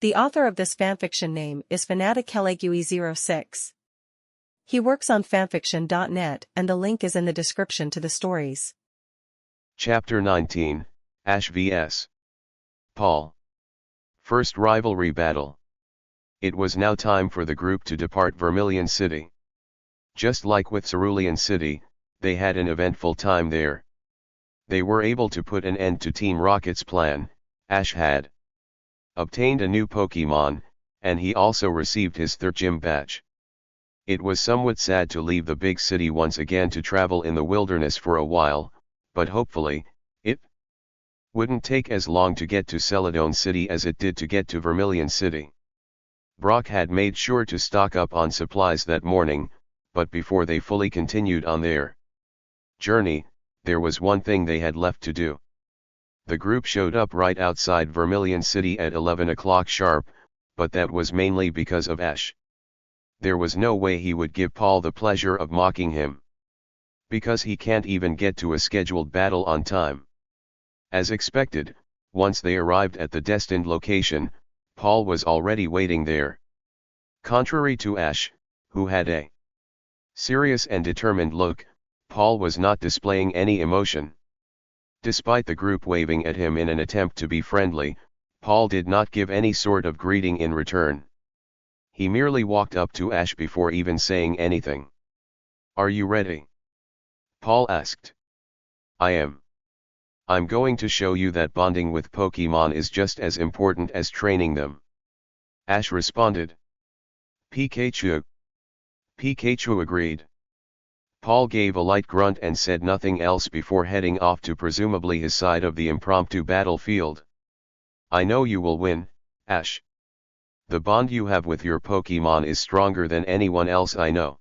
The author of this fanfiction name is Fanatic06. He works on fanfiction.net and the link is in the description to the stories. Chapter 19, Ash vs. Paul. First rivalry battle. It was now time for the group to depart Vermilion City. Just like with Cerulean City, they had an eventful time there. They were able to put an end to Team Rocket's plan. Ash had obtained a new Pokemon, and he also received his third gym badge. It was somewhat sad to leave the big city once again to travel in the wilderness for a while, but hopefully, it wouldn't take as long to get to Celadon City as it did to get to Vermilion City. Brock had made sure to stock up on supplies that morning, but before they fully continued on their journey, there was one thing they had left to do. The group showed up right outside Vermilion City at 11 o'clock sharp, but that was mainly because of Ash. There was no way he would give Paul the pleasure of mocking him, because he can't even get to a scheduled battle on time. As expected, once they arrived at the destined location, Paul was already waiting there. Contrary to Ash, who had a serious and determined look, Paul was not displaying any emotion. Despite the group waving at him in an attempt to be friendly, Paul did not give any sort of greeting in return. He merely walked up to Ash before even saying anything. "Are you ready?" Paul asked. "I am. I'm going to show you that bonding with Pokemon is just as important as training them." Ash responded. "Pikachu." Pikachu agreed. Paul gave a light grunt and said nothing else before heading off to presumably his side of the impromptu battlefield. "I know you will win, Ash. The bond you have with your Pokemon is stronger than anyone else I know,"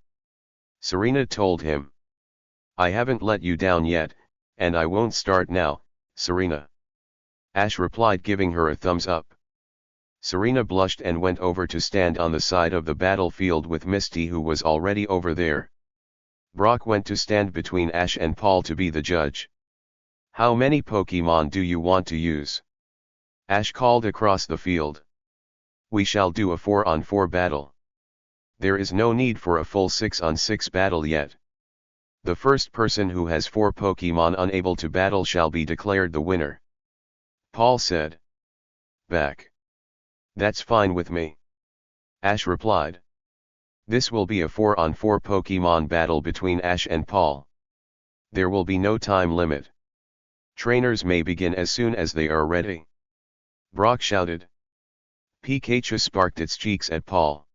Serena told him. "I haven't let you down yet, and I won't start now, Serena," Ash replied, giving her a thumbs up. Serena blushed and went over to stand on the side of the battlefield with Misty, who was already over there. Brock went to stand between Ash and Paul to be the judge. "How many Pokemon do you want to use?" Ash called across the field. "We shall do a 4-on-4 battle. There is no need for a full 6-on-6 battle yet. The first person who has 4 Pokemon unable to battle shall be declared the winner," Paul said. "Back. That's fine with me," Ash replied. "This will be a 4-on-4 Pokemon battle between Ash and Paul. There will be no time limit. Trainers may begin as soon as they are ready," Brock shouted. Pikachu sparked its cheeks at Paul.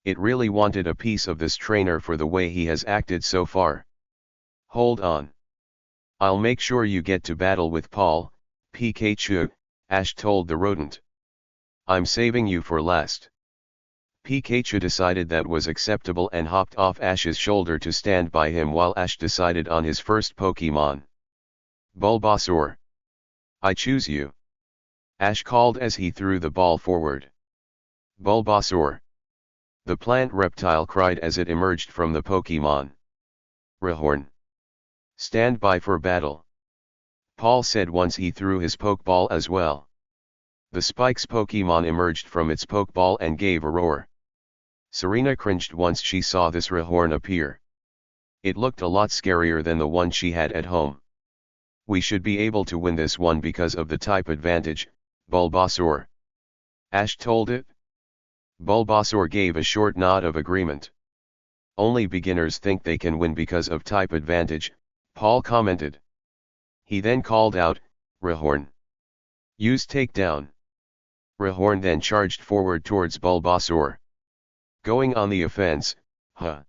It really wanted a piece of this trainer for the way he has acted so far. "Hold on. I'll make sure you get to battle with Paul, Pikachu," Ash told the rodent. "I'm saving you for last." Pikachu decided that was acceptable and hopped off Ash's shoulder to stand by him while Ash decided on his first Pokemon. "Bulbasaur. I choose you," Ash called as he threw the ball forward. "Bulbasaur." The plant reptile cried as it emerged from the Pokemon. "Rhyhorn. Stand by for battle," Paul said once he threw his Pokeball as well. The Spikes Pokemon emerged from its Pokeball and gave a roar. Serena cringed once she saw this Rhyhorn appear. It looked a lot scarier than the one she had at home. "We should be able to win this one because of the type advantage, Bulbasaur," Ash told it. Bulbasaur gave a short nod of agreement. "Only beginners think they can win because of type advantage," Paul commented. He then called out, "Rhyhorn. Use takedown." Rhyhorn then charged forward towards Bulbasaur. "Going on the offense, huh?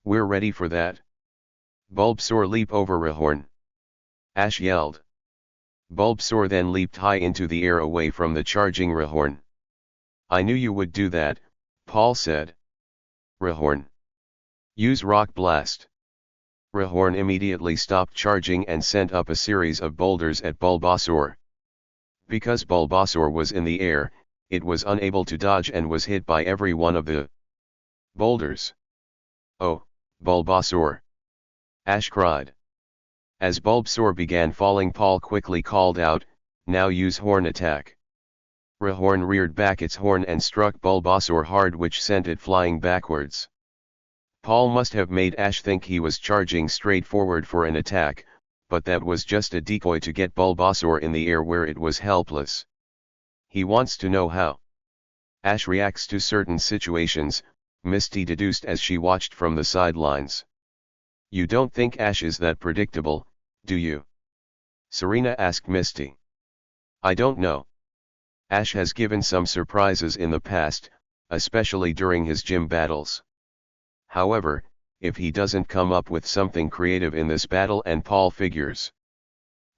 We're ready for that." "Bulbasaur, leap over Rhyhorn," Ash yelled. Bulbasaur then leaped high into the air away from the charging Rhyhorn. "I knew you would do that," Paul said. "Rhyhorn. Use Rock Blast." Rhyhorn immediately stopped charging and sent up a series of boulders at Bulbasaur. Because Bulbasaur was in the air, it was unable to dodge and was hit by every one of the boulders. "Oh, Bulbasaur!" Ash cried. As Bulbasaur began falling, Paul quickly called out, "Now use Horn Attack." Rhyhorn reared back its horn and struck Bulbasaur hard, which sent it flying backwards. Paul must have made Ash think he was charging straight forward for an attack, but that was just a decoy to get Bulbasaur in the air where it was helpless. He wants to know how Ash reacts to certain situations, Misty deduced as she watched from the sidelines. You don't think Ash is that predictable, do you? Serena asked Misty. I don't know. Ash has given some surprises in the past, especially during his gym battles. However, if he doesn't come up with something creative in this battle and Paul figures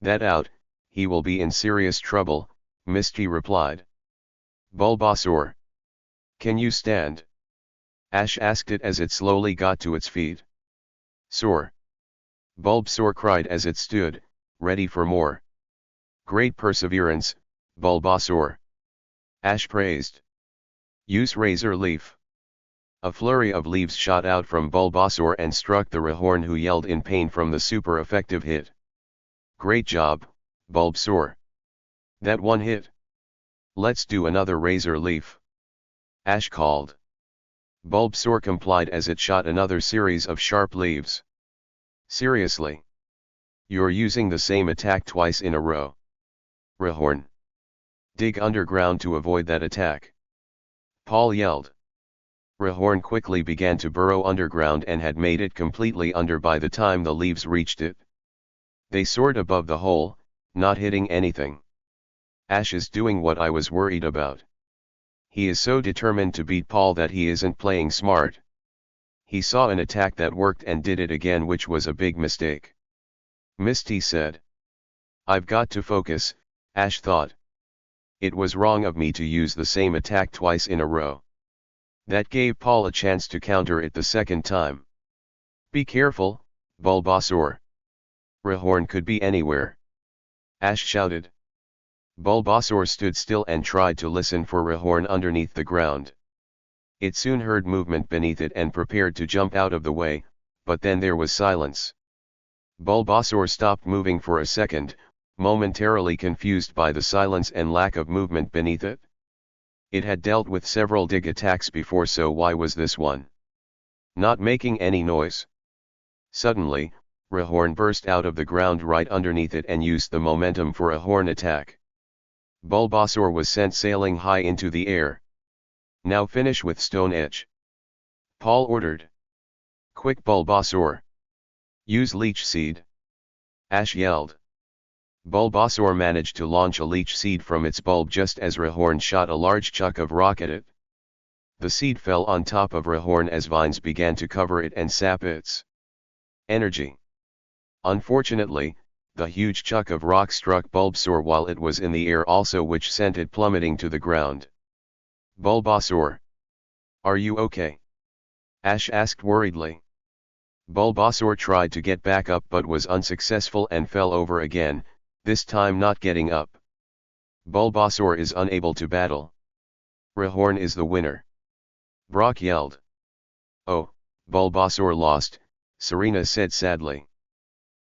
that out, he will be in serious trouble, Misty replied. Bulbasaur, can you stand? Ash asked it as it slowly got to its feet. Soar! Bulbasaur cried as it stood, ready for more. Great perseverance, Bulbasaur. Ash praised. Use Razor Leaf. A flurry of leaves shot out from Bulbasaur and struck the Rhyhorn, who yelled in pain from the super effective hit. Great job, Bulbasaur. That one hit. Let's do another Razor Leaf. Ash called. Bulbasaur complied as it shot another series of sharp leaves. Seriously? You're using the same attack twice in a row. Rhyhorn. Dig underground to avoid that attack. Paul yelled. Rhyhorn quickly began to burrow underground and had made it completely under by the time the leaves reached it. They soared above the hole, not hitting anything. Ash is doing what I was worried about. He is so determined to beat Paul that he isn't playing smart. He saw an attack that worked and did it again, which was a big mistake. Misty said. I've got to focus, Ash thought. It was wrong of me to use the same attack twice in a row. That gave Paul a chance to counter it the second time. Be careful, Bulbasaur. Rhyhorn could be anywhere. Ash shouted. Bulbasaur stood still and tried to listen for Rhyhorn underneath the ground. It soon heard movement beneath it and prepared to jump out of the way, but then there was silence. Bulbasaur stopped moving for a second, momentarily confused by the silence and lack of movement beneath it. It had dealt with several dig attacks before, so why was this one not making any noise? Suddenly, Rhyhorn burst out of the ground right underneath it and used the momentum for a horn attack. Bulbasaur was sent sailing high into the air. Now finish with Stone Edge. Paul ordered. Quick, Bulbasaur. Use Leech Seed. Ash yelled. Bulbasaur managed to launch a leech seed from its bulb just as Rhyhorn shot a large chunk of rock at it. The seed fell on top of Rhyhorn as vines began to cover it and sap its energy. Unfortunately, the huge chunk of rock struck Bulbasaur while it was in the air also, which sent it plummeting to the ground. Bulbasaur. Are you okay? Ash asked worriedly. Bulbasaur tried to get back up but was unsuccessful and fell over again, this time not getting up. Bulbasaur is unable to battle. Rhyhorn is the winner. Brock yelled. Oh, Bulbasaur lost, Serena said sadly.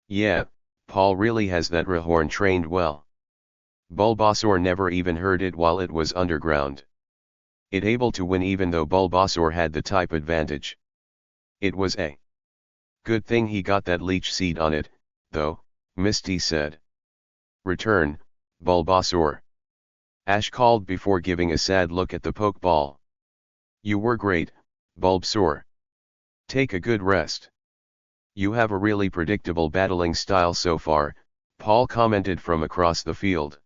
Yeah, Paul really has that Rhyhorn trained well. Bulbasaur never even heard it while it was underground. It able to win even though Bulbasaur had the type advantage. It was a good thing he got that leech seed on it, though, Misty said. Return, Bulbasaur. Ash called before giving a sad look at the Pokeball. You were great, Bulbasaur. Take a good rest. You have a really predictable battling style so far, Paul commented from across the field.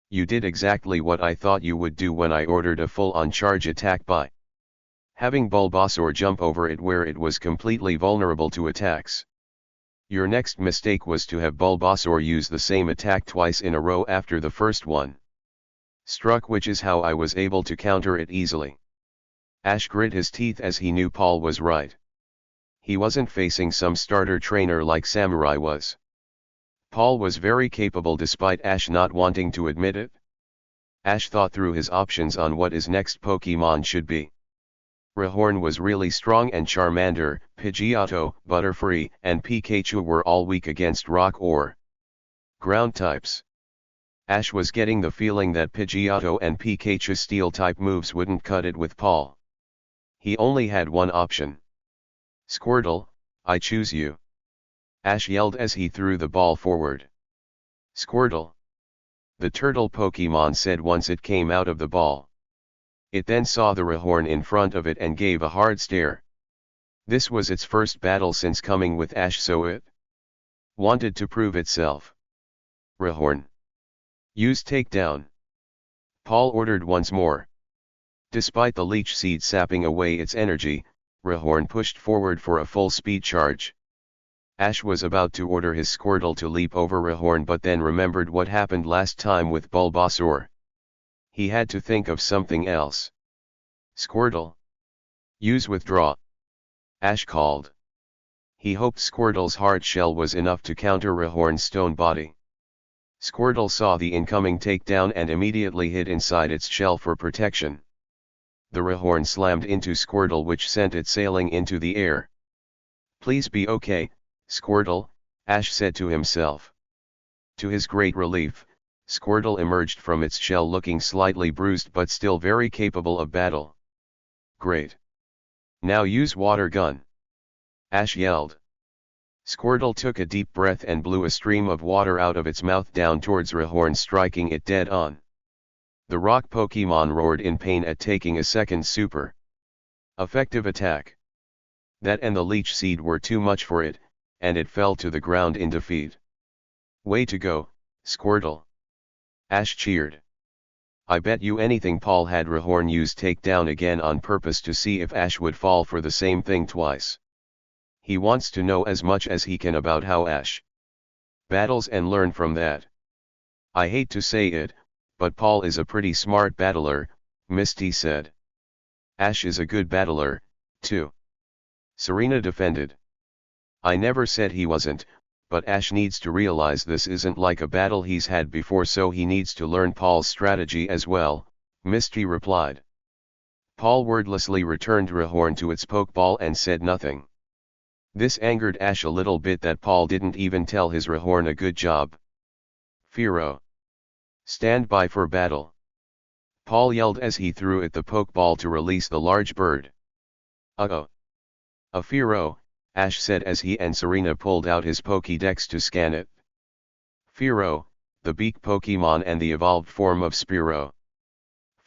You did exactly what I thought you would do when I ordered a full-on charge attack by having Bulbasaur jump over it where it was completely vulnerable to attacks. Your next mistake was to have Bulbasaur use the same attack twice in a row after the first one struck, which is how I was able to counter it easily. Ash grit his teeth as he knew Paul was right. He wasn't facing some starter trainer like Samurai was. Paul was very capable despite Ash not wanting to admit it. Ash thought through his options on what his next Pokemon should be. Rhyhorn was really strong and Charmander, Pidgeotto, Butterfree, and Pikachu were all weak against rock or ground types. Ash was getting the feeling that Pidgeotto and Pikachu Steel-type moves wouldn't cut it with Paul. He only had one option. "Squirtle, I choose you," Ash yelled as he threw the ball forward. "Squirtle," the turtle Pokemon said once it came out of the ball. It then saw the Rhyhorn in front of it and gave a hard stare. This was its first battle since coming with Ash, so it wanted to prove itself. "Rhyhorn, use takedown," Paul ordered once more. Despite the leech seed sapping away its energy, Rhyhorn pushed forward for a full speed charge. Ash was about to order his Squirtle to leap over Rhyhorn, but then remembered what happened last time with Bulbasaur. He had to think of something else. "Squirtle, use Withdraw," Ash called. He hoped Squirtle's hard shell was enough to counter Rhyhorn's stone body. Squirtle saw the incoming takedown and immediately hid inside its shell for protection. The Rhyhorn slammed into Squirtle, which sent it sailing into the air. "Please be okay, Squirtle," Ash said to himself. To his great relief, Squirtle emerged from its shell looking slightly bruised but still very capable of battle. "Great. Now use Water Gun," Ash yelled. Squirtle took a deep breath and blew a stream of water out of its mouth down towards Rhyhorn, striking it dead on. The rock Pokemon roared in pain at taking a second super effective attack. That and the leech seed were too much for it, and it fell to the ground in defeat. "Way to go, Squirtle," Ash cheered. "I bet you anything Paul had Rhyhorn use takedown again on purpose to see if Ash would fall for the same thing twice. He wants to know as much as he can about how Ash battles and learn from that. I hate to say it, but Paul is a pretty smart battler," Misty said. "Ash is a good battler, too," Serena defended. "I never said he wasn't, but Ash needs to realize this isn't like a battle he's had before, so he needs to learn Paul's strategy as well," Misty replied. Paul wordlessly returned Rhyhorn to its Pokeball and said nothing. This angered Ash a little bit that Paul didn't even tell his Rhyhorn a good job. "Fearow, stand by for battle," Paul yelled as he threw it the Pokeball to release the large bird. "Uh-oh. A Fearow," Ash said as he and Serena pulled out his Pokédex to scan it. Fearow, the beak Pokemon and the evolved form of Spearow.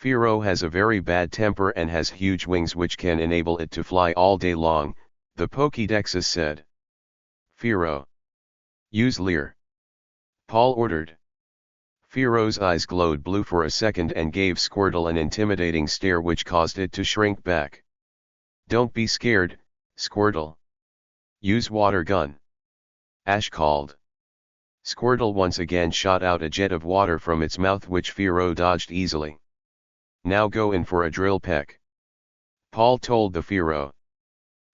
Fearow has a very bad temper and has huge wings which can enable it to fly all day long, the Pokédexes said. "Fearow, use Leer," Paul ordered. Fearow's eyes glowed blue for a second and gave Squirtle an intimidating stare which caused it to shrink back. "Don't be scared, Squirtle. Use Water Gun," Ash called. Squirtle once again shot out a jet of water from its mouth which Fearow dodged easily. "Now go in for a drill peck," Paul told the Fearow.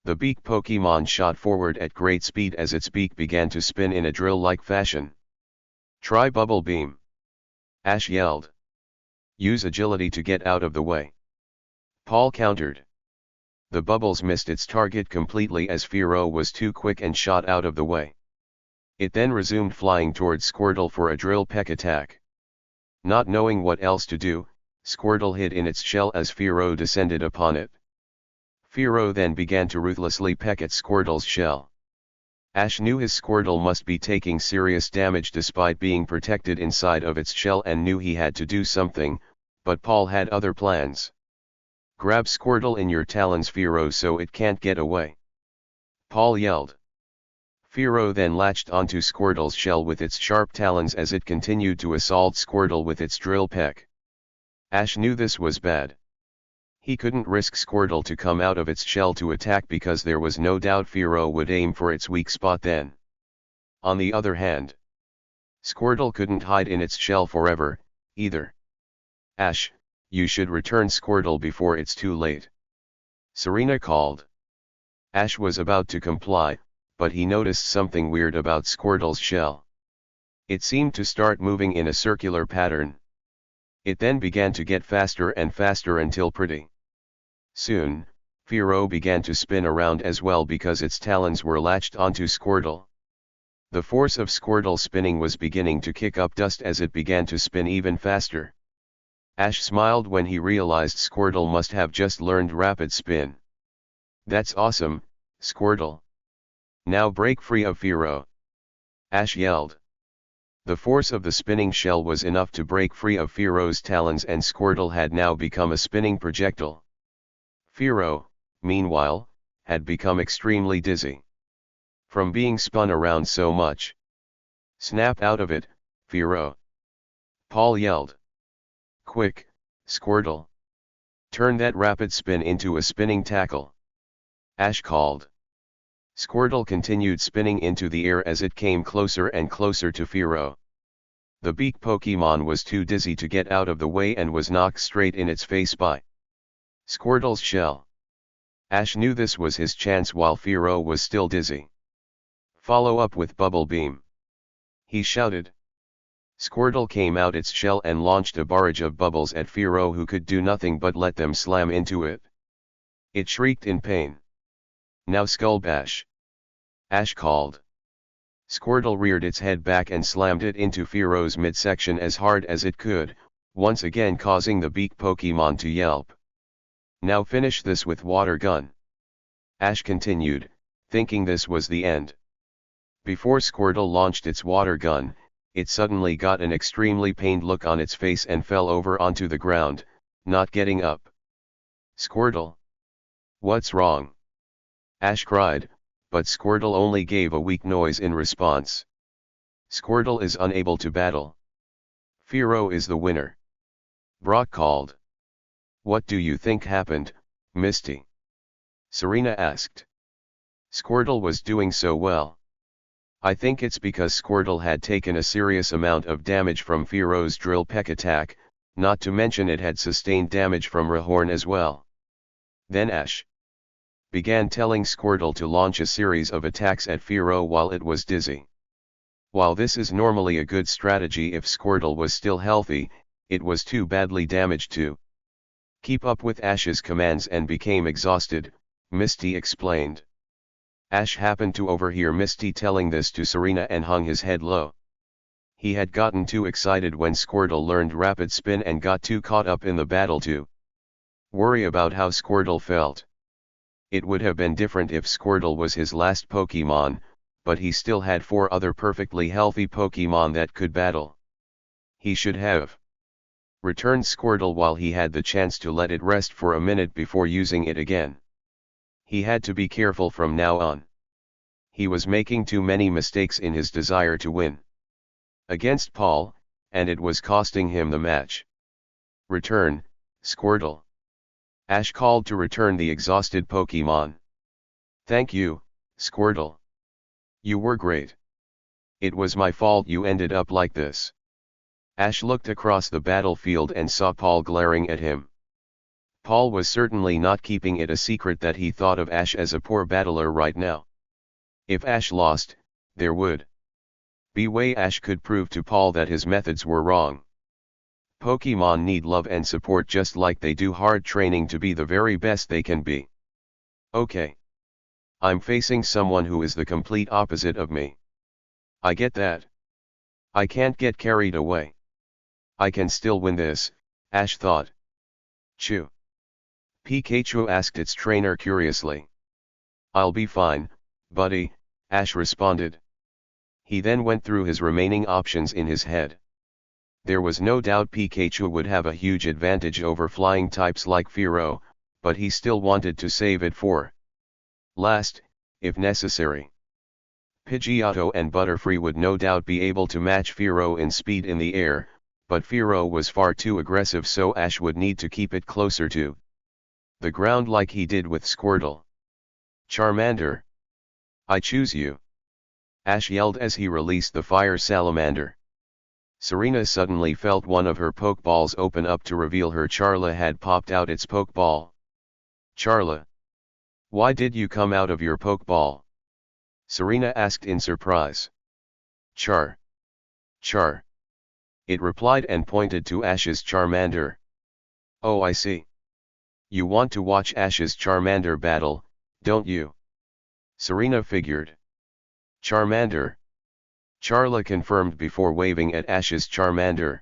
The beak Pokemon shot forward at great speed as its beak began to spin in a drill-like fashion. "Try Bubble Beam," Ash yelled. "Use agility to get out of the way," Paul countered. The bubbles missed its target completely as Fearow was too quick and shot out of the way. It then resumed flying towards Squirtle for a drill peck attack. Not knowing what else to do, Squirtle hid in its shell as Fearow descended upon it. Fearow then began to ruthlessly peck at Squirtle's shell. Ash knew his Squirtle must be taking serious damage despite being protected inside of its shell and knew he had to do something, but Paul had other plans. "Grab Squirtle in your talons, Fearow, so it can't get away," Paul yelled. Fearow then latched onto Squirtle's shell with its sharp talons as it continued to assault Squirtle with its drill peck. Ash knew this was bad. He couldn't risk Squirtle to come out of its shell to attack because there was no doubt Fearow would aim for its weak spot then. On the other hand, Squirtle couldn't hide in its shell forever, either. "Ash, you should return Squirtle before it's too late," Serena called. Ash was about to comply, but he noticed something weird about Squirtle's shell. It seemed to start moving in a circular pattern. It then began to get faster and faster until pretty soon, Fearow began to spin around as well because its talons were latched onto Squirtle. The force of Squirtle spinning was beginning to kick up dust as it began to spin even faster. Ash smiled when he realized Squirtle must have just learned rapid spin. "That's awesome, Squirtle. Now break free of Fearow," Ash yelled. The force of the spinning shell was enough to break free of Fearow's talons, and Squirtle had now become a spinning projectile. Fearow, meanwhile, had become extremely dizzy from being spun around so much. "Snap out of it, Fearow," Paul yelled. "Quick, Squirtle. Turn that rapid spin into a spinning tackle," Ash called. Squirtle continued spinning into the air as it came closer and closer to Fearow. The beak Pokemon was too dizzy to get out of the way and was knocked straight in its face by Squirtle's shell. Ash knew this was his chance while Fearow was still dizzy. "Follow up with Bubble Beam," he shouted. Squirtle came out its shell and launched a barrage of bubbles at Fearow, who could do nothing but let them slam into it. It shrieked in pain. "Now Skull Bash," Ash called. Squirtle reared its head back and slammed it into Fearow's midsection as hard as it could, once again causing the beak Pokemon to yelp. "Now finish this with Water Gun," Ash continued, thinking this was the end. Before Squirtle launched its water gun, it suddenly got an extremely pained look on its face and fell over onto the ground, not getting up. "Squirtle! What's wrong?" Ash cried, but Squirtle only gave a weak noise in response. "Squirtle is unable to battle. Fearow is the winner," Brock called. "What do you think happened, Misty?" Serena asked. "Squirtle was doing so well. I think it's because Squirtle had taken a serious amount of damage from Fearow's Drill Peck attack, not to mention it had sustained damage from Rhyhorn as well." Then Ash began telling Squirtle to launch a series of attacks at Fearow while it was dizzy. While this is normally a good strategy if Squirtle was still healthy, it was too badly damaged to keep up with Ash's commands and became exhausted, Misty explained. Ash happened to overhear Misty telling this to Serena and hung his head low. He had gotten too excited when Squirtle learned Rapid Spin and got too caught up in the battle to worry about how Squirtle felt. It would have been different if Squirtle was his last Pokemon, but he still had 4 other perfectly healthy Pokemon that could battle. He should have returned Squirtle while he had the chance to let it rest for a minute before using it again. He had to be careful from now on. He was making too many mistakes in his desire to win against Paul, and it was costing him the match. "Return, Squirtle," Ash called to return the exhausted Pokemon. "Thank you, Squirtle. You were great. It was my fault you ended up like this." Ash looked across the battlefield and saw Paul glaring at him. Paul was certainly not keeping it a secret that he thought of Ash as a poor battler right now. If Ash lost, there would be way Ash could prove to Paul that his methods were wrong. Pokemon need love and support just like they do hard training to be the very best they can be. "Okay. I'm facing someone who is the complete opposite of me. I get that. I can't get carried away. I can still win this," Ash thought. "Chew?" Pikachu asked its trainer curiously. "I'll be fine, buddy," Ash responded. He then went through his remaining options in his head. There was no doubt Pikachu would have a huge advantage over flying types like Fearow, but he still wanted to save it for last, if necessary. Pidgeotto and Butterfree would no doubt be able to match Fearow in speed in the air, but Fearow was far too aggressive, so Ash would need to keep it closer to the ground like he did with Squirtle. "Charmander! I choose you!" Ash yelled as he released the fire salamander. Serena suddenly felt one of her Pokeballs open up to reveal her Charla had popped out its Pokeball. "Charla! Why did you come out of your Pokeball?" Serena asked in surprise. Char! It replied and pointed to Ash's Charmander. "Oh, I see. You want to watch Ash's Charmander battle, don't you?" Serena figured. "Charmander? Charla confirmed before waving at Ash's Charmander.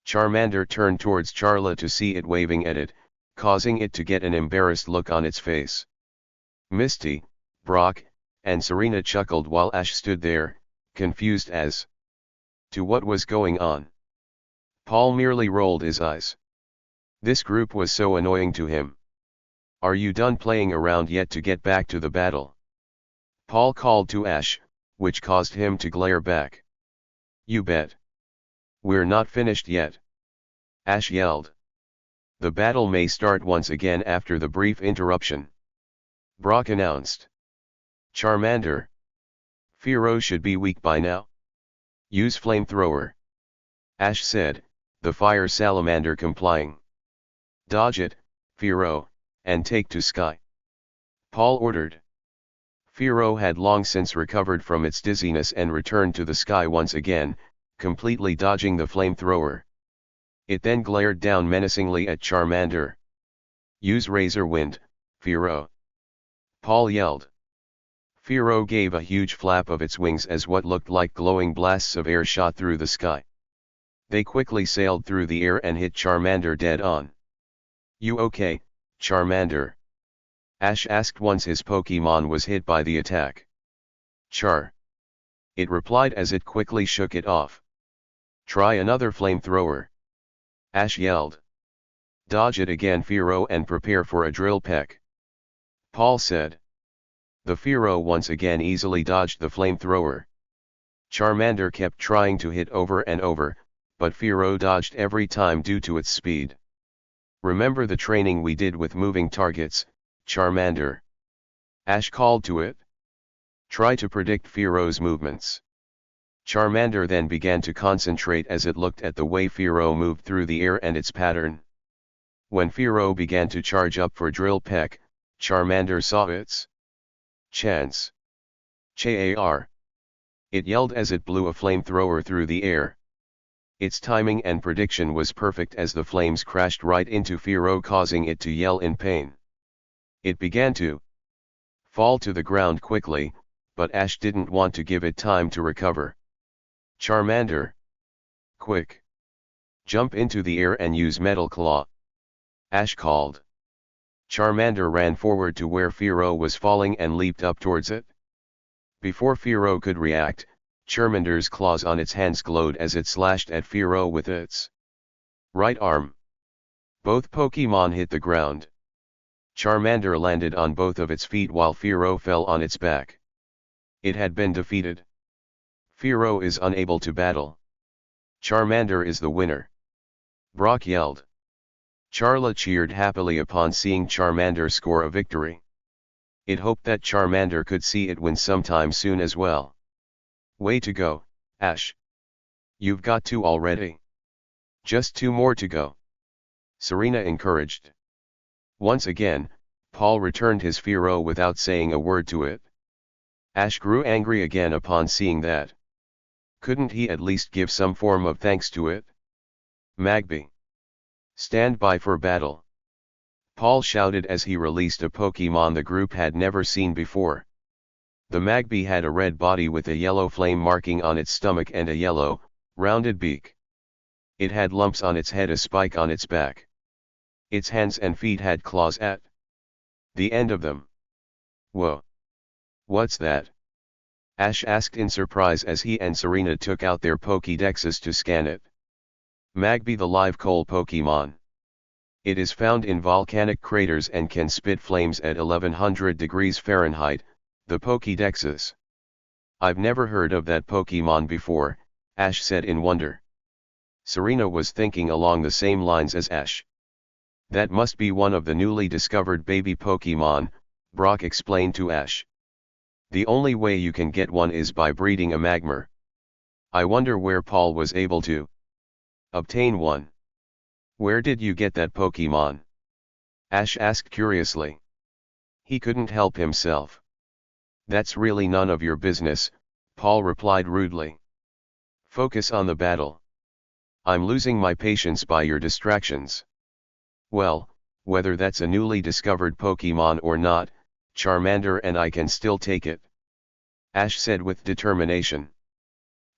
Charmander turned towards Charla to see it waving at it, causing it to get an embarrassed look on its face. Misty, Brock, and Serena chuckled while Ash stood there, confused as to what was going on. Paul merely rolled his eyes. This group was so annoying to him. "Are you done playing around yet to get back to the battle?" Paul called to Ash, which caused him to glare back. "You bet. We're not finished yet," Ash yelled. "The battle may start once again after the brief interruption," Brock announced. "Charmander. Fearow should be weak by now. Use flamethrower," Ash said, the fire salamander complying. "Dodge it, Fearow, and take to sky," Paul ordered. Fearow had long since recovered from its dizziness and returned to the sky once again, completely dodging the flamethrower. It then glared down menacingly at Charmander. "Use Razor Wind, Fearow," Paul yelled. Fearow gave a huge flap of its wings as what looked like glowing blasts of air shot through the sky. They quickly sailed through the air and hit Charmander dead on. "You okay, Charmander?" Ash asked once his Pokémon was hit by the attack. "Char," it replied as it quickly shook it off. "Try another flamethrower," Ash yelled. "Dodge it again, Fearow, and prepare for a drill peck," Paul said. The Fearow once again easily dodged the flamethrower. Charmander kept trying to hit over and over, but Fearow dodged every time due to its speed. "Remember the training we did with moving targets, Charmander?" Ash called to it. "Try to predict Fearow's movements." Charmander then began to concentrate as it looked at the way Fearow moved through the air and its pattern. When Fearow began to charge up for drill peck, Charmander saw its chance. "Char!" it yelled as it blew a flamethrower through the air. Its timing and prediction was perfect as the flames crashed right into Fearow, causing it to yell in pain. It began to fall to the ground quickly, but Ash didn't want to give it time to recover. "Charmander! Quick! Jump into the air and use Metal Claw," Ash called. Charmander ran forward to where Fearow was falling and leaped up towards it. Before Fearow could react, Charmander's claws on its hands glowed as it slashed at Fearow with its right arm. Both Pokémon hit the ground. Charmander landed on both of its feet while Fearow fell on its back. It had been defeated. Fearow is unable to battle. Charmander is the winner, Brock yelled. Charla cheered happily upon seeing Charmander score a victory. It hoped that Charmander could see it win sometime soon as well. "Way to go, Ash. You've got 2 already. Just 2 more to go," Serena encouraged. Once again, Paul returned his Fearow without saying a word to it. Ash grew angry again upon seeing that. Couldn't he at least give some form of thanks to it? "Magby! Stand by for battle!" Paul shouted as he released a Pokémon the group had never seen before. The Magby had a red body with a yellow flame marking on its stomach and a yellow, rounded beak. It had lumps on its head, a spike on its back. Its hands and feet had claws at the end of them. "Whoa! What's that?" Ash asked in surprise as he and Serena took out their Pokédexes to scan it. Magby, the live coal Pokémon. It is found in volcanic craters and can spit flames at 1100 degrees Fahrenheit, the Pokédexes. "I've never heard of that Pokémon before," Ash said in wonder. Serena was thinking along the same lines as Ash. "That must be one of the newly discovered baby Pokémon," Brock explained to Ash. "The only way you can get one is by breeding a Magmar. I wonder where Paul was able to obtain one." "Where did you get that Pokémon?" Ash asked curiously. He couldn't help himself. "That's really none of your business," Paul replied rudely. "Focus on the battle. I'm losing my patience by your distractions." "Well, whether that's a newly discovered Pokémon or not, Charmander and I can still take it," Ash said with determination.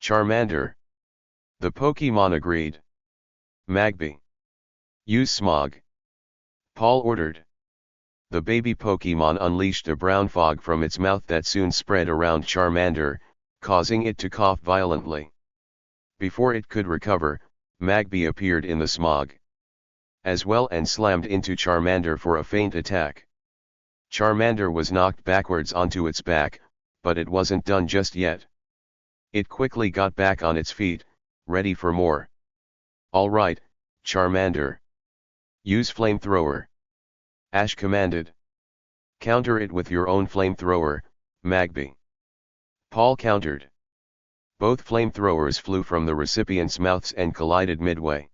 Charmander. The Pokemon agreed. Magby. Use Smog. Paul ordered. The baby Pokemon unleashed a brown fog from its mouth that soon spread around Charmander, causing it to cough violently. Before it could recover, Magby appeared in the smog as well and slammed into Charmander for a feint attack. Charmander was knocked backwards onto its back, but it wasn't done just yet. It quickly got back on its feet, ready for more. Alright, Charmander. Use Flamethrower. Ash commanded. Counter it with your own flamethrower, Magby. Paul countered. Both flamethrowers flew from the recipients' mouths and collided midway.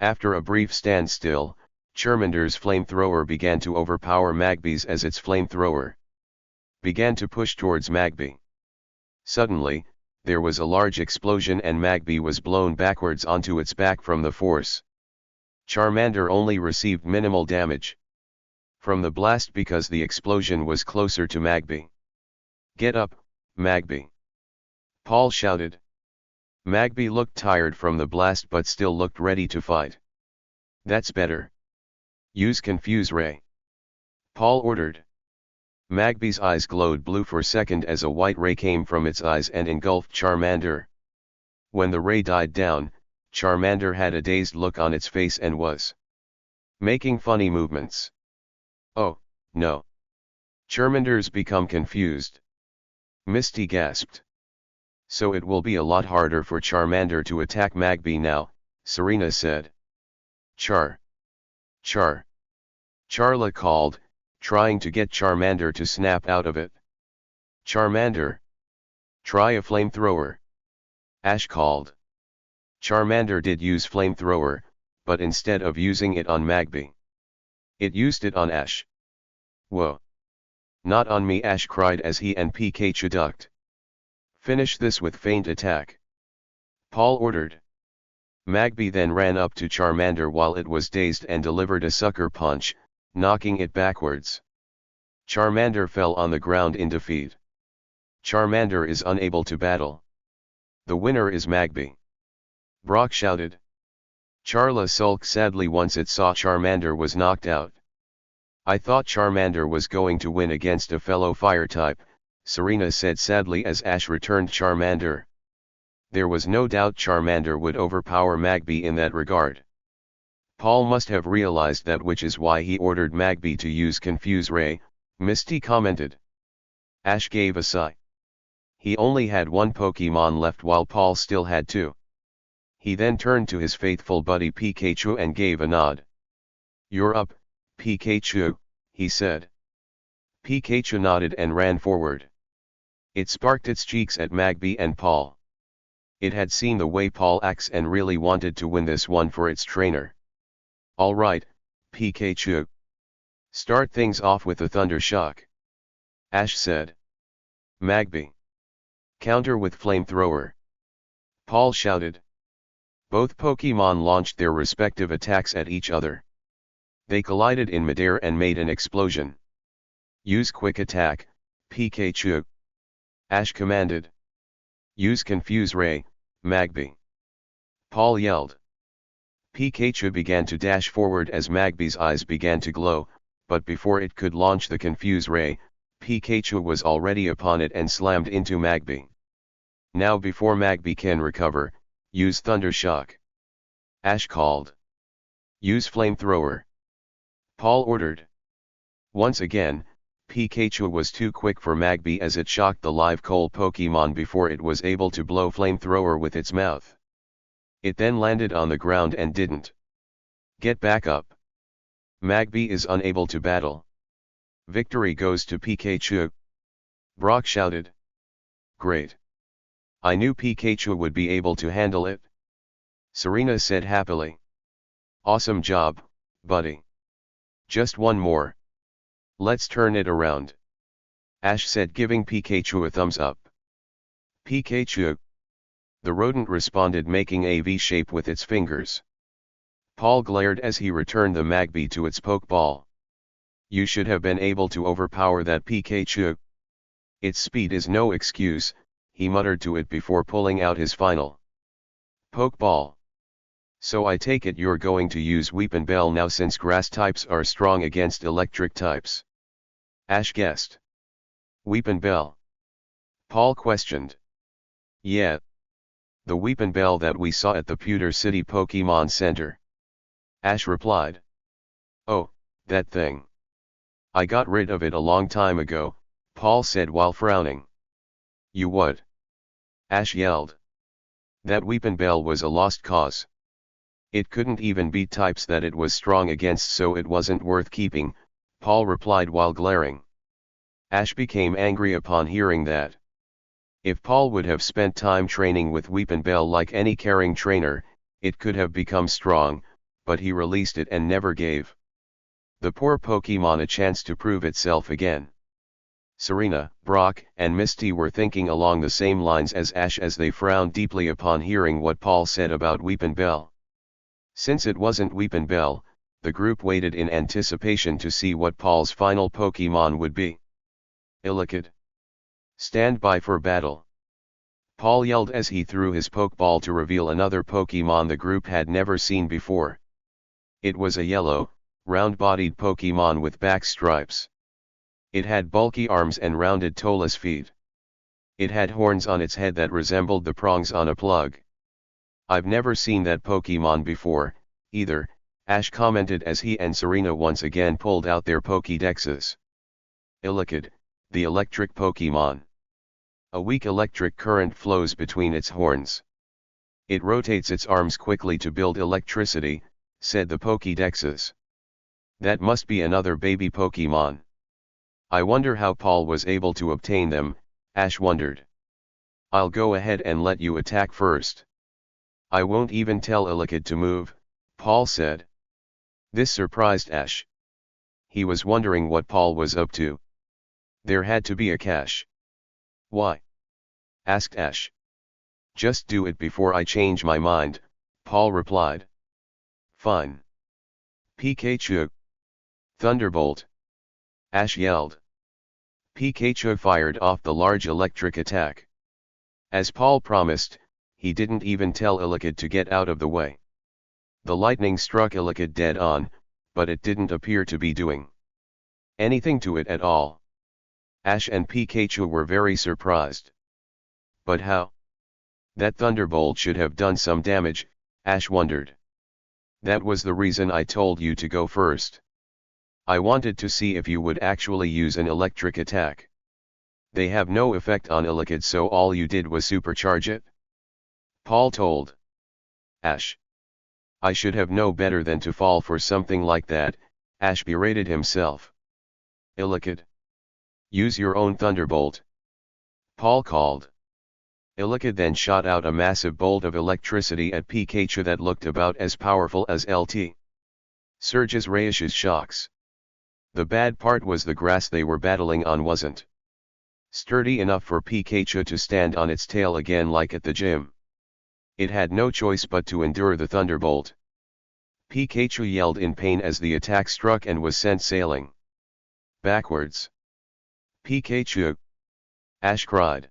After a brief standstill, Charmander's flamethrower began to overpower Magby's as its flamethrower began to push towards Magby. Suddenly, there was a large explosion and Magby was blown backwards onto its back from the force. Charmander only received minimal damage from the blast because the explosion was closer to Magby. Get up, Magby. Paul shouted. Magby looked tired from the blast but still looked ready to fight. That's better. Use Confuse Ray. Paul ordered. Magby's eyes glowed blue for a second as a white ray came from its eyes and engulfed Charmander. When the ray died down, Charmander had a dazed look on its face and was making funny movements. Oh, no. Charmander's become confused. Misty gasped. So it will be a lot harder for Charmander to attack Magby now, Serena said. Charla called, trying to get Charmander to snap out of it. Charmander. Try a flamethrower. Ash called. Charmander did use flamethrower, but instead of using it on Magby, it used it on Ash. Whoa. Not on me, Ash cried as he and Pikachu ducked. Finish this with feint attack. Paul ordered. Magby then ran up to Charmander while it was dazed and delivered a sucker punch, knocking it backwards. Charmander fell on the ground in defeat. Charmander is unable to battle. The winner is Magby. Brock shouted. Charla sulked sadly once it saw Charmander was knocked out. I thought Charmander was going to win against a fellow fire type, Serena said sadly as Ash returned Charmander. There was no doubt Charmander would overpower Magby in that regard. Paul must have realized that, which is why he ordered Magby to use Confuse Ray, Misty commented. Ash gave a sigh. He only had one Pokemon left while Paul still had two. He then turned to his faithful buddy Pikachu and gave a nod. You're up, Pikachu, he said. Pikachu nodded and ran forward. It sparked its cheeks at Magby and Paul. It had seen the way Paul acts and really wanted to win this one for its trainer. Alright, Pikachu. Start things off with a Thunder Shock. Ash said. Magby. Counter with Flamethrower. Paul shouted. Both Pokemon launched their respective attacks at each other. They collided in midair and made an explosion. Use Quick Attack, Pikachu. Ash commanded. Use Confuse Ray, Magby. Paul yelled. Pikachu began to dash forward as Magby's eyes began to glow, but before it could launch the Confuse Ray, Pikachu was already upon it and slammed into Magby. Now before Magby can recover, use Thunder Shock. Ash called. Use Flamethrower. Paul ordered. Once again, Pikachu was too quick for Magby as it shocked the live coal Pokemon before it was able to blow Flamethrower with its mouth. It then landed on the ground and didn't get back up. Magby is unable to battle. Victory goes to Pikachu. Brock shouted. Great. I knew Pikachu would be able to handle it. Serena said happily. Awesome job, buddy. Just one more. Let's turn it around. Ash said, giving Pikachu a thumbs up. Pikachu. The rodent responded, making a V shape with its fingers. Paul glared as he returned the Magby to its Pokeball. You should have been able to overpower that Pikachu. Its speed is no excuse, he muttered to it before pulling out his final Pokeball. So I take it you're going to use Weepin' Bell now since grass types are strong against electric types. Ash guessed. Weepin' Bell? Paul questioned. Yeah. The Weepin' Bell that we saw at the Pewter City Pokemon Center. Ash replied. Oh, that thing. I got rid of it a long time ago, Paul said while frowning. You what? Ash yelled. That Weepin' Bell was a lost cause. It couldn't even beat types that it was strong against, so it wasn't worth keeping, Paul replied while glaring. Ash became angry upon hearing that. If Paul would have spent time training with Weepin' Bell like any caring trainer, it could have become strong, but he released it and never gave the poor Pokemon a chance to prove itself again. Serena, Brock, and Misty were thinking along the same lines as Ash as they frowned deeply upon hearing what Paul said about Weepin' Bell. Since it wasn't Weepin' Bell, the group waited in anticipation to see what Paul's final Pokemon would be. Illichid. Stand by for battle. Paul yelled as he threw his Pokeball to reveal another Pokemon the group had never seen before. It was a yellow, round-bodied Pokemon with back stripes. It had bulky arms and rounded toeless feet. It had horns on its head that resembled the prongs on a plug. I've never seen that Pokemon before, either, Ash commented as he and Serena once again pulled out their Pokédexes. Illichid, the electric Pokemon. A weak electric current flows between its horns. It rotates its arms quickly to build electricity, said the Pokédexes. That must be another baby Pokemon. I wonder how Paul was able to obtain them, Ash wondered. I'll go ahead and let you attack first. I won't even tell Illichid to move, Paul said. This surprised Ash. He was wondering what Paul was up to. There had to be a catch. Why? Asked Ash. Just do it before I change my mind, Paul replied. Fine. Pikachu. Thunderbolt. Ash yelled. Pikachu fired off the large electric attack. As Paul promised, he didn't even tell Illichid to get out of the way. The lightning struck Illichid dead on, but it didn't appear to be doing anything to it at all. Ash and Pikachu were very surprised. But how? That Thunderbolt should have done some damage, Ash wondered. That was the reason I told you to go first. I wanted to see if you would actually use an electric attack. They have no effect on Illichid, so all you did was supercharge it? Paul told Ash. I should have known better than to fall for something like that, Ash berated himself. Illichid. Use your own Thunderbolt. Paul called. Illichid then shot out a massive bolt of electricity at Pikachu that looked about as powerful as LT Surge's Rayish's shocks. The bad part was the grass they were battling on wasn't sturdy enough for Pikachu to stand on its tail again like at the gym. It had no choice but to endure the Thunderbolt. Pikachu yelled in pain as the attack struck and was sent sailing backwards. Pikachu! Ash cried.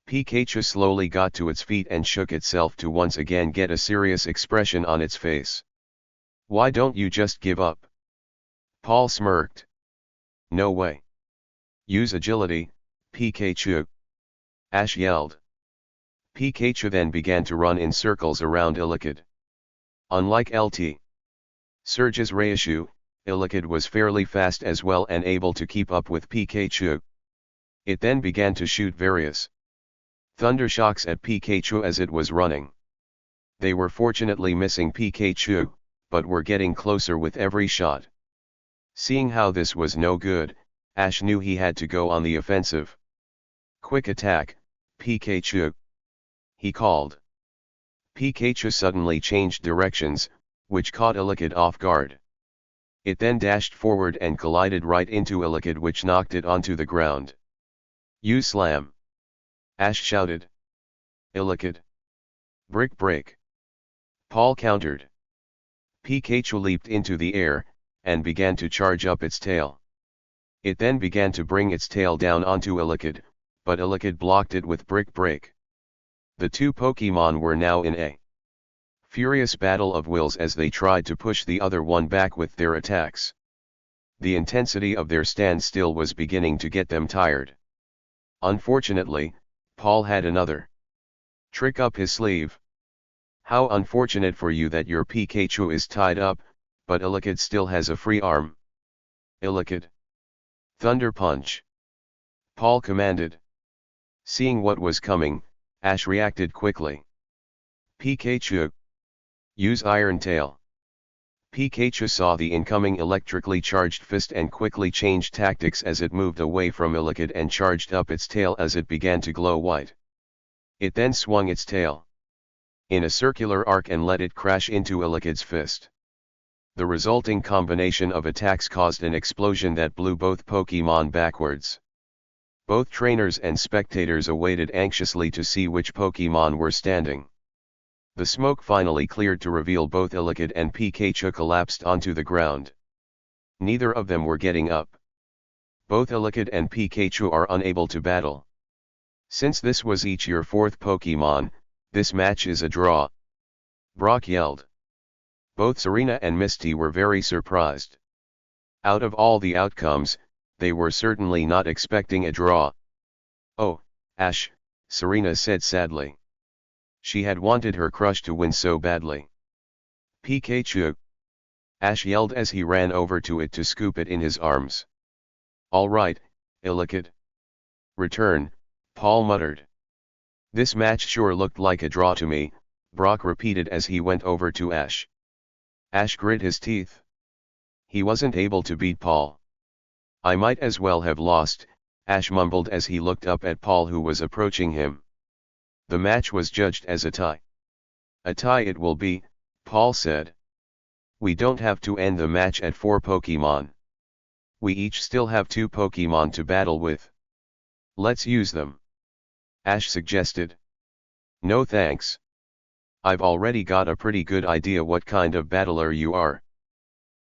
Pikachu slowly got to its feet and shook itself to once again get a serious expression on its face. Why don't you just give up? Paul smirked. No way. Use agility, Pikachu! Ash yelled. Pikachu then began to run in circles around Illichid. Unlike LT Surge's Raichu, Illichid was fairly fast as well and able to keep up with Pikachu. It then began to shoot various thunder shocks at Pikachu as it was running. They were fortunately missing Pikachu, but were getting closer with every shot. Seeing how this was no good, Ash knew he had to go on the offensive. Quick attack, Pikachu! He called. Pikachu suddenly changed directions, which caught Illichid off guard. It then dashed forward and collided right into Illichid, which knocked it onto the ground. You slam! Ash shouted. Illichid! Brick break! Paul countered. Pikachu leaped into the air, and began to charge up its tail. It then began to bring its tail down onto Illichid, but Illichid blocked it with Brick Break. The two Pokemon were now in a furious battle of wills as they tried to push the other one back with their attacks. The intensity of their standstill was beginning to get them tired. Unfortunately, Paul had another trick up his sleeve. How unfortunate for you that your Pikachu is tied up, but Illichid still has a free arm. Illichid. Thunder Punch. Paul commanded. Seeing what was coming, Ash reacted quickly. Pikachu. Use Iron Tail. Pikachu saw the incoming electrically charged fist and quickly changed tactics as it moved away from Illichid and charged up its tail as it began to glow white. It then swung its tail in a circular arc and let it crash into Illichid's fist. The resulting combination of attacks caused an explosion that blew both Pokemon backwards. Both trainers and spectators awaited anxiously to see which Pokemon were standing. The smoke finally cleared to reveal both Illichid and Pikachu collapsed onto the ground. Neither of them were getting up. Both Illichid and Pikachu are unable to battle. Since this was each your fourth Pokemon, this match is a draw. Brock yelled. Both Serena and Misty were very surprised. Out of all the outcomes, they were certainly not expecting a draw. Oh, Ash, Serena said sadly. She had wanted her crush to win so badly. Pikachu. Ash yelled as he ran over to it to scoop it in his arms. All right, Illichid. Return, Paul muttered. This match sure looked like a draw to me, Brock repeated as he went over to Ash. Ash grit his teeth. He wasn't able to beat Paul. I might as well have lost, Ash mumbled as he looked up at Paul who was approaching him. The match was judged as a tie. A tie it will be, Paul said. We don't have to end the match at 4 Pokemon. We each still have 2 Pokemon to battle with. Let's use them. Ash suggested. No thanks. I've already got a pretty good idea what kind of battler you are.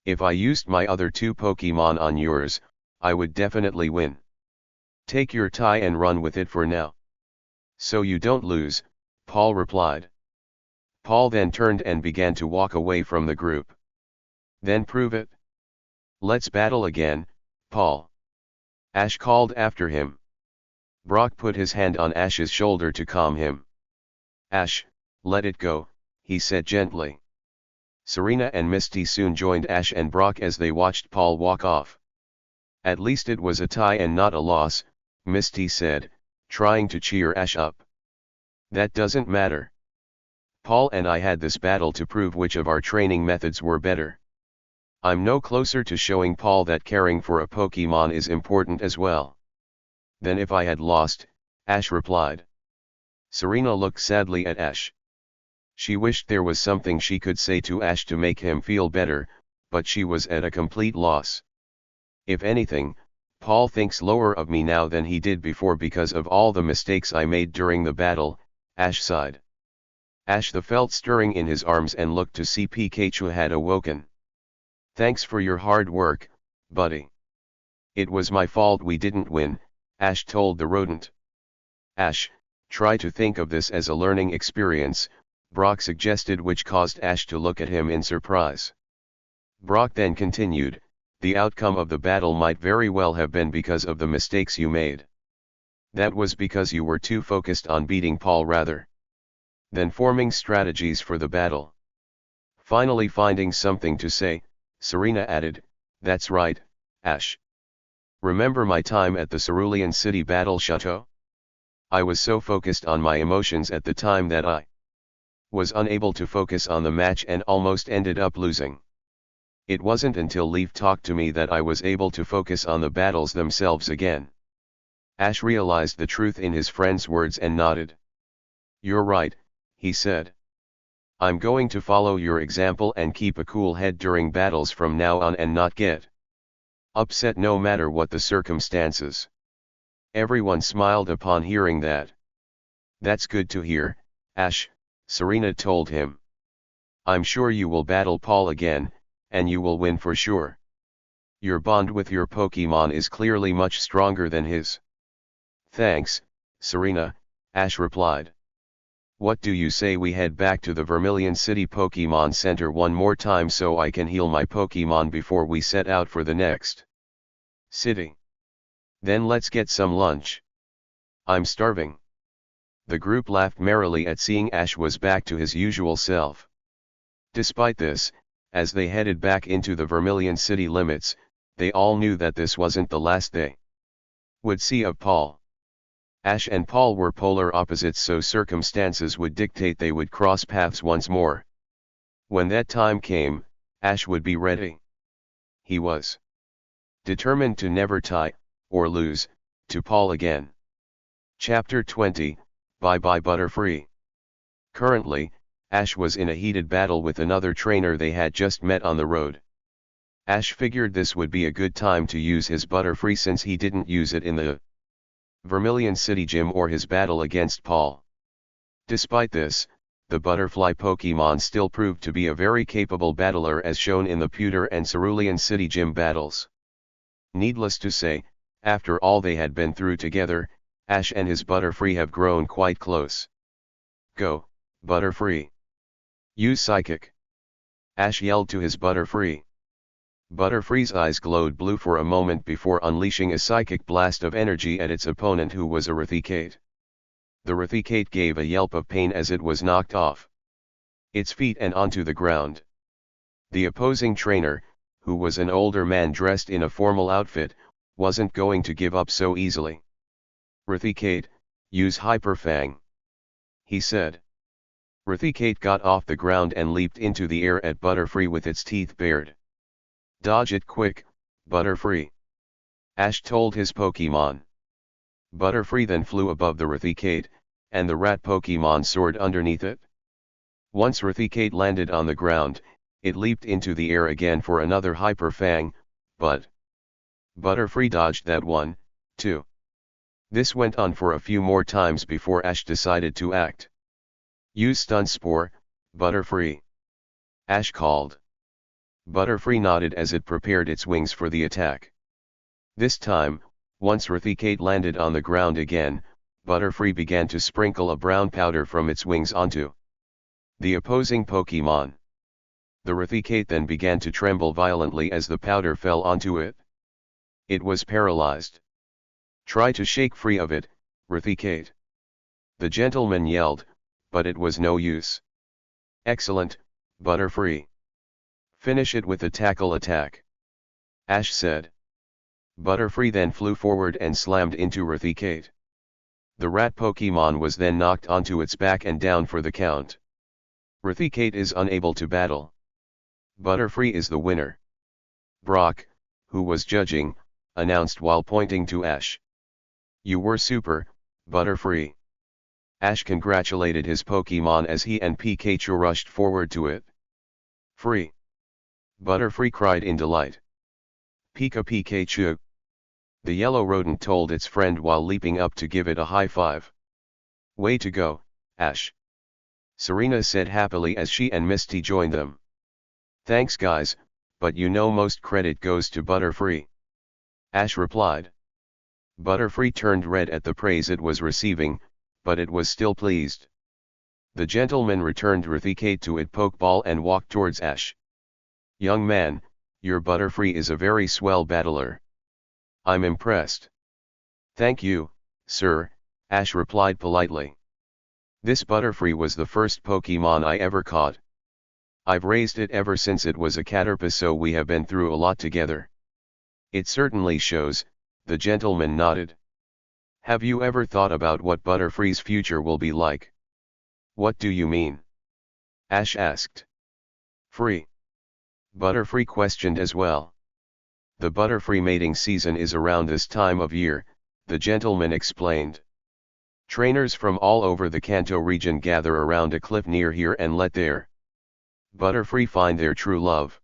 If I used my other 2 Pokemon on yours, I would definitely win. Take your tie and run with it for now. So you don't lose, Paul replied. Paul then turned and began to walk away from the group. Then prove it. Let's battle again, Paul. Ash called after him. Brock put his hand on Ash's shoulder to calm him. Ash, let it go, he said gently. Serena and Misty soon joined Ash and Brock as they watched Paul walk off. At least it was a tie and not a loss, Misty said, trying to cheer Ash up. That doesn't matter. Paul and I had this battle to prove which of our training methods were better. I'm no closer to showing Paul that caring for a Pokemon is important as well. Than if I had lost, Ash replied. Serena looked sadly at Ash. She wished there was something she could say to Ash to make him feel better, but she was at a complete loss. If anything, Paul thinks lower of me now than he did before because of all the mistakes I made during the battle, Ash sighed. Ash felt stirring in his arms and looked to see Pikachu had awoken. Thanks for your hard work, buddy. It was my fault we didn't win, Ash told the rodent. Ash, try to think of this as a learning experience, Brock suggested, which caused Ash to look at him in surprise. Brock then continued, the outcome of the battle might very well have been because of the mistakes you made. That was because you were too focused on beating Paul rather than forming strategies for the battle. Finally finding something to say, Serena added, that's right, Ash. Remember my time at the Cerulean City Battle Chateau? I was so focused on my emotions at the time that I was unable to focus on the match and almost ended up losing. It wasn't until Leaf talked to me that I was able to focus on the battles themselves again. Ash realized the truth in his friend's words and nodded. You're right, he said. I'm going to follow your example and keep a cool head during battles from now on and not get upset no matter what the circumstances. Everyone smiled upon hearing that. That's good to hear, Ash, Serena told him. I'm sure you will battle Paul again, and you will win for sure. Your bond with your Pokemon is clearly much stronger than his. Thanks, Serena, Ash replied. What do you say we head back to the Vermilion City Pokemon Center one more time so I can heal my Pokemon before we set out for the next city? Then let's get some lunch. I'm starving. The group laughed merrily at seeing Ash was back to his usual self. Despite this, as they headed back into the Vermilion City limits, they all knew that this wasn't the last they would see of Paul. Ash and Paul were polar opposites, so circumstances would dictate they would cross paths once more. When that time came, Ash would be ready. He was determined to never tie, or lose, to Paul again. Chapter 20, Bye Bye Butterfree. Currently, Ash was in a heated battle with another trainer they had just met on the road. Ash figured this would be a good time to use his Butterfree since he didn't use it in the Vermilion City Gym or his battle against Paul. Despite this, the Butterfly Pokemon still proved to be a very capable battler as shown in the Pewter and Cerulean City Gym battles. Needless to say, after all they had been through together, Ash and his Butterfree have grown quite close. Go, Butterfree. Use Psychic. Ash yelled to his Butterfree. Butterfree's eyes glowed blue for a moment before unleashing a psychic blast of energy at its opponent, who was a Raticate. The Raticate gave a yelp of pain as it was knocked off its feet and onto the ground. The opposing trainer, who was an older man dressed in a formal outfit, wasn't going to give up so easily. Raticate, use Hyper Fang, he said. Raticate got off the ground and leaped into the air at Butterfree with its teeth bared. Dodge it quick, Butterfree, Ash told his Pokemon. Butterfree then flew above the Raticate, and the rat Pokemon soared underneath it. Once Raticate landed on the ground, it leaped into the air again for another Hyper Fang, but Butterfree dodged that one, too. This went on for a few more times before Ash decided to act. Use Stun Spore, Butterfree, Ash called. Butterfree nodded as it prepared its wings for the attack. This time, once Raticate landed on the ground again, Butterfree began to sprinkle a brown powder from its wings onto the opposing Pokemon. The Raticate then began to tremble violently as the powder fell onto it. It was paralyzed. Try to shake free of it, Raticate, the gentleman yelled, but it was no use. Excellent, Butterfree. Finish it with a tackle attack, Ash said. Butterfree then flew forward and slammed into Raticate. The rat Pokemon was then knocked onto its back and down for the count. Raticate is unable to battle. Butterfree is the winner. Brock, who was judging, announced while pointing to Ash. You were super, Butterfree. Ash congratulated his Pokemon as he and Pikachu rushed forward to it. Free! Butterfree cried in delight. Pikachu! The yellow rodent told its friend while leaping up to give it a high five. Way to go, Ash! Serena said happily as she and Misty joined them. Thanks guys, but you know most credit goes to Butterfree, Ash replied. Butterfree turned red at the praise it was receiving, but it was still pleased. The gentleman returned Raticate to its Pokeball and walked towards Ash. Young man, your Butterfree is a very swell battler. I'm impressed. Thank you, sir, Ash replied politely. This Butterfree was the first Pokemon I ever caught. I've raised it ever since it was a Caterpie, so we have been through a lot together. It certainly shows, the gentleman nodded. Have you ever thought about what Butterfree's future will be like? What do you mean? Ash asked. Free? Butterfree questioned as well. The Butterfree mating season is around this time of year, the gentleman explained. Trainers from all over the Kanto region gather around a cliff near here and let their Butterfree find their true love.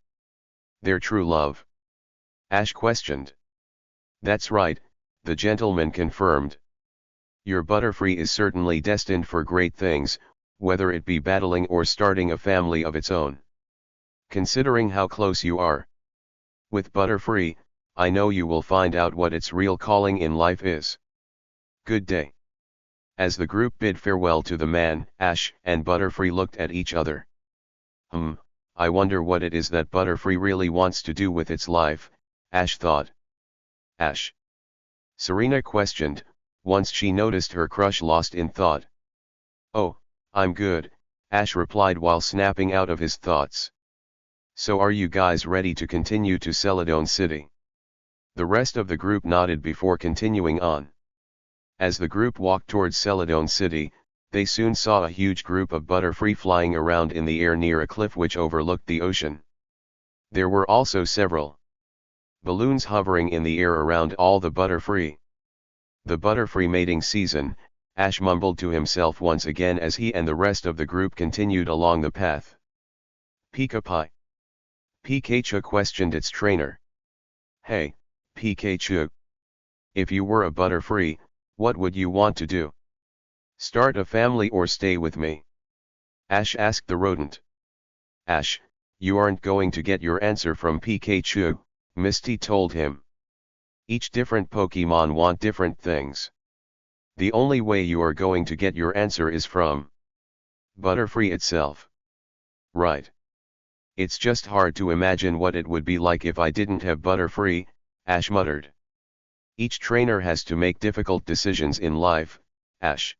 Their true love? Ash questioned. That's right, the gentleman confirmed. Your Butterfree is certainly destined for great things, whether it be battling or starting a family of its own. Considering how close you are with Butterfree, I know you will find out what its real calling in life is. Good day. As the group bid farewell to the man, Ash and Butterfree looked at each other. I wonder what it is that Butterfree really wants to do with its life, Ash thought. Ash? Serena questioned, once she noticed her crush lost in thought. Oh, I'm good, Ash replied while snapping out of his thoughts. So are you guys ready to continue to Celadon City? The rest of the group nodded before continuing on. As the group walked towards Celadon City, they soon saw a huge group of Butterfree flying around in the air near a cliff which overlooked the ocean. There were also several balloons hovering in the air around all the Butterfree. The Butterfree mating season, Ash mumbled to himself once again as he and the rest of the group continued along the path. Pika-Pi. Pikachu questioned its trainer. Hey, Pikachu. If you were a Butterfree, what would you want to do? Start a family or stay with me? Ash asked the rodent. Ash, you aren't going to get your answer from Pikachu, Misty told him. Each different Pokemon want different things. The only way you are going to get your answer is from Butterfree itself. Right. It's just hard to imagine what it would be like if I didn't have Butterfree, Ash muttered. Each trainer has to make difficult decisions in life, Ash.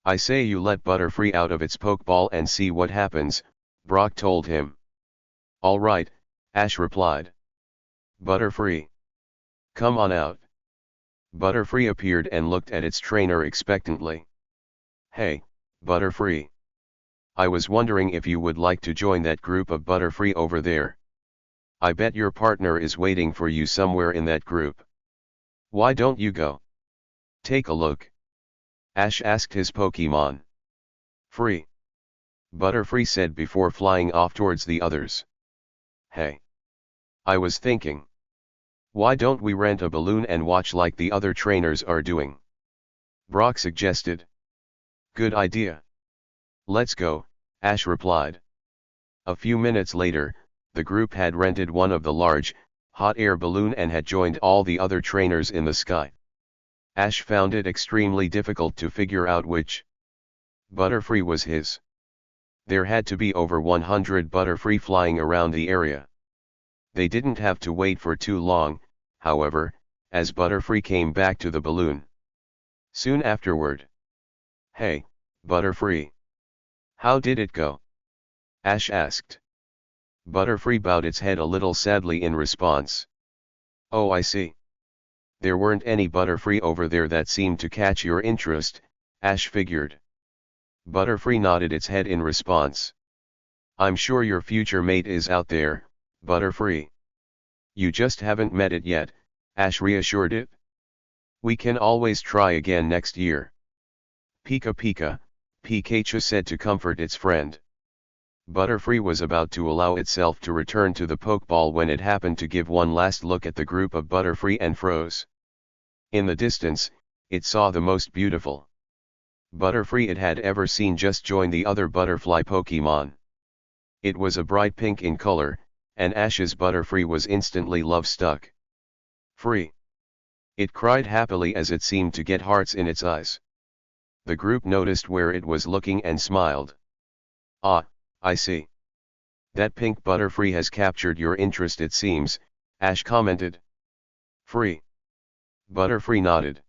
I say you let Butterfree out of its Pokeball and see what happens, Brock told him. All right, Ash replied. Butterfree. Come on out. Butterfree appeared and looked at its trainer expectantly. Hey, Butterfree. I was wondering if you would like to join that group of Butterfree over there. I bet your partner is waiting for you somewhere in that group. Why don't you go? Take a look. Ash asked his Pokemon. Free. Butterfree said before flying off towards the others. Hey. I was thinking. Why don't we rent a balloon and watch like the other trainers are doing? Brock suggested. Good idea. Let's go, Ash replied. A few minutes later, the group had rented one of the large, hot air balloon and had joined all the other trainers in the sky. Ash found it extremely difficult to figure out which Butterfree was his. There had to be over 100 Butterfree flying around the area. They didn't have to wait for too long, however, as Butterfree came back to the balloon. Soon afterward. Hey, Butterfree. How did it go? Ash asked. Butterfree bowed its head a little sadly in response. Oh, I see. There weren't any Butterfree over there that seemed to catch your interest, Ash figured. Butterfree nodded its head in response. I'm sure your future mate is out there, Butterfree. You just haven't met it yet, Ash reassured it. We can always try again next year. Pika Pika, Pikachu said to comfort its friend. Butterfree was about to allow itself to return to the Pokeball when it happened to give one last look at the group of Butterfree and froze. In the distance, it saw the most beautiful Butterfree it had ever seen just join the other butterfly Pokemon. It was a bright pink in color, and Ash's Butterfree was instantly love-struck. Free! It cried happily as it seemed to get hearts in its eyes. The group noticed where it was looking and smiled. Ah, I see. That pink Butterfree has captured your interest it seems, Ash commented. Free. Butterfree nodded.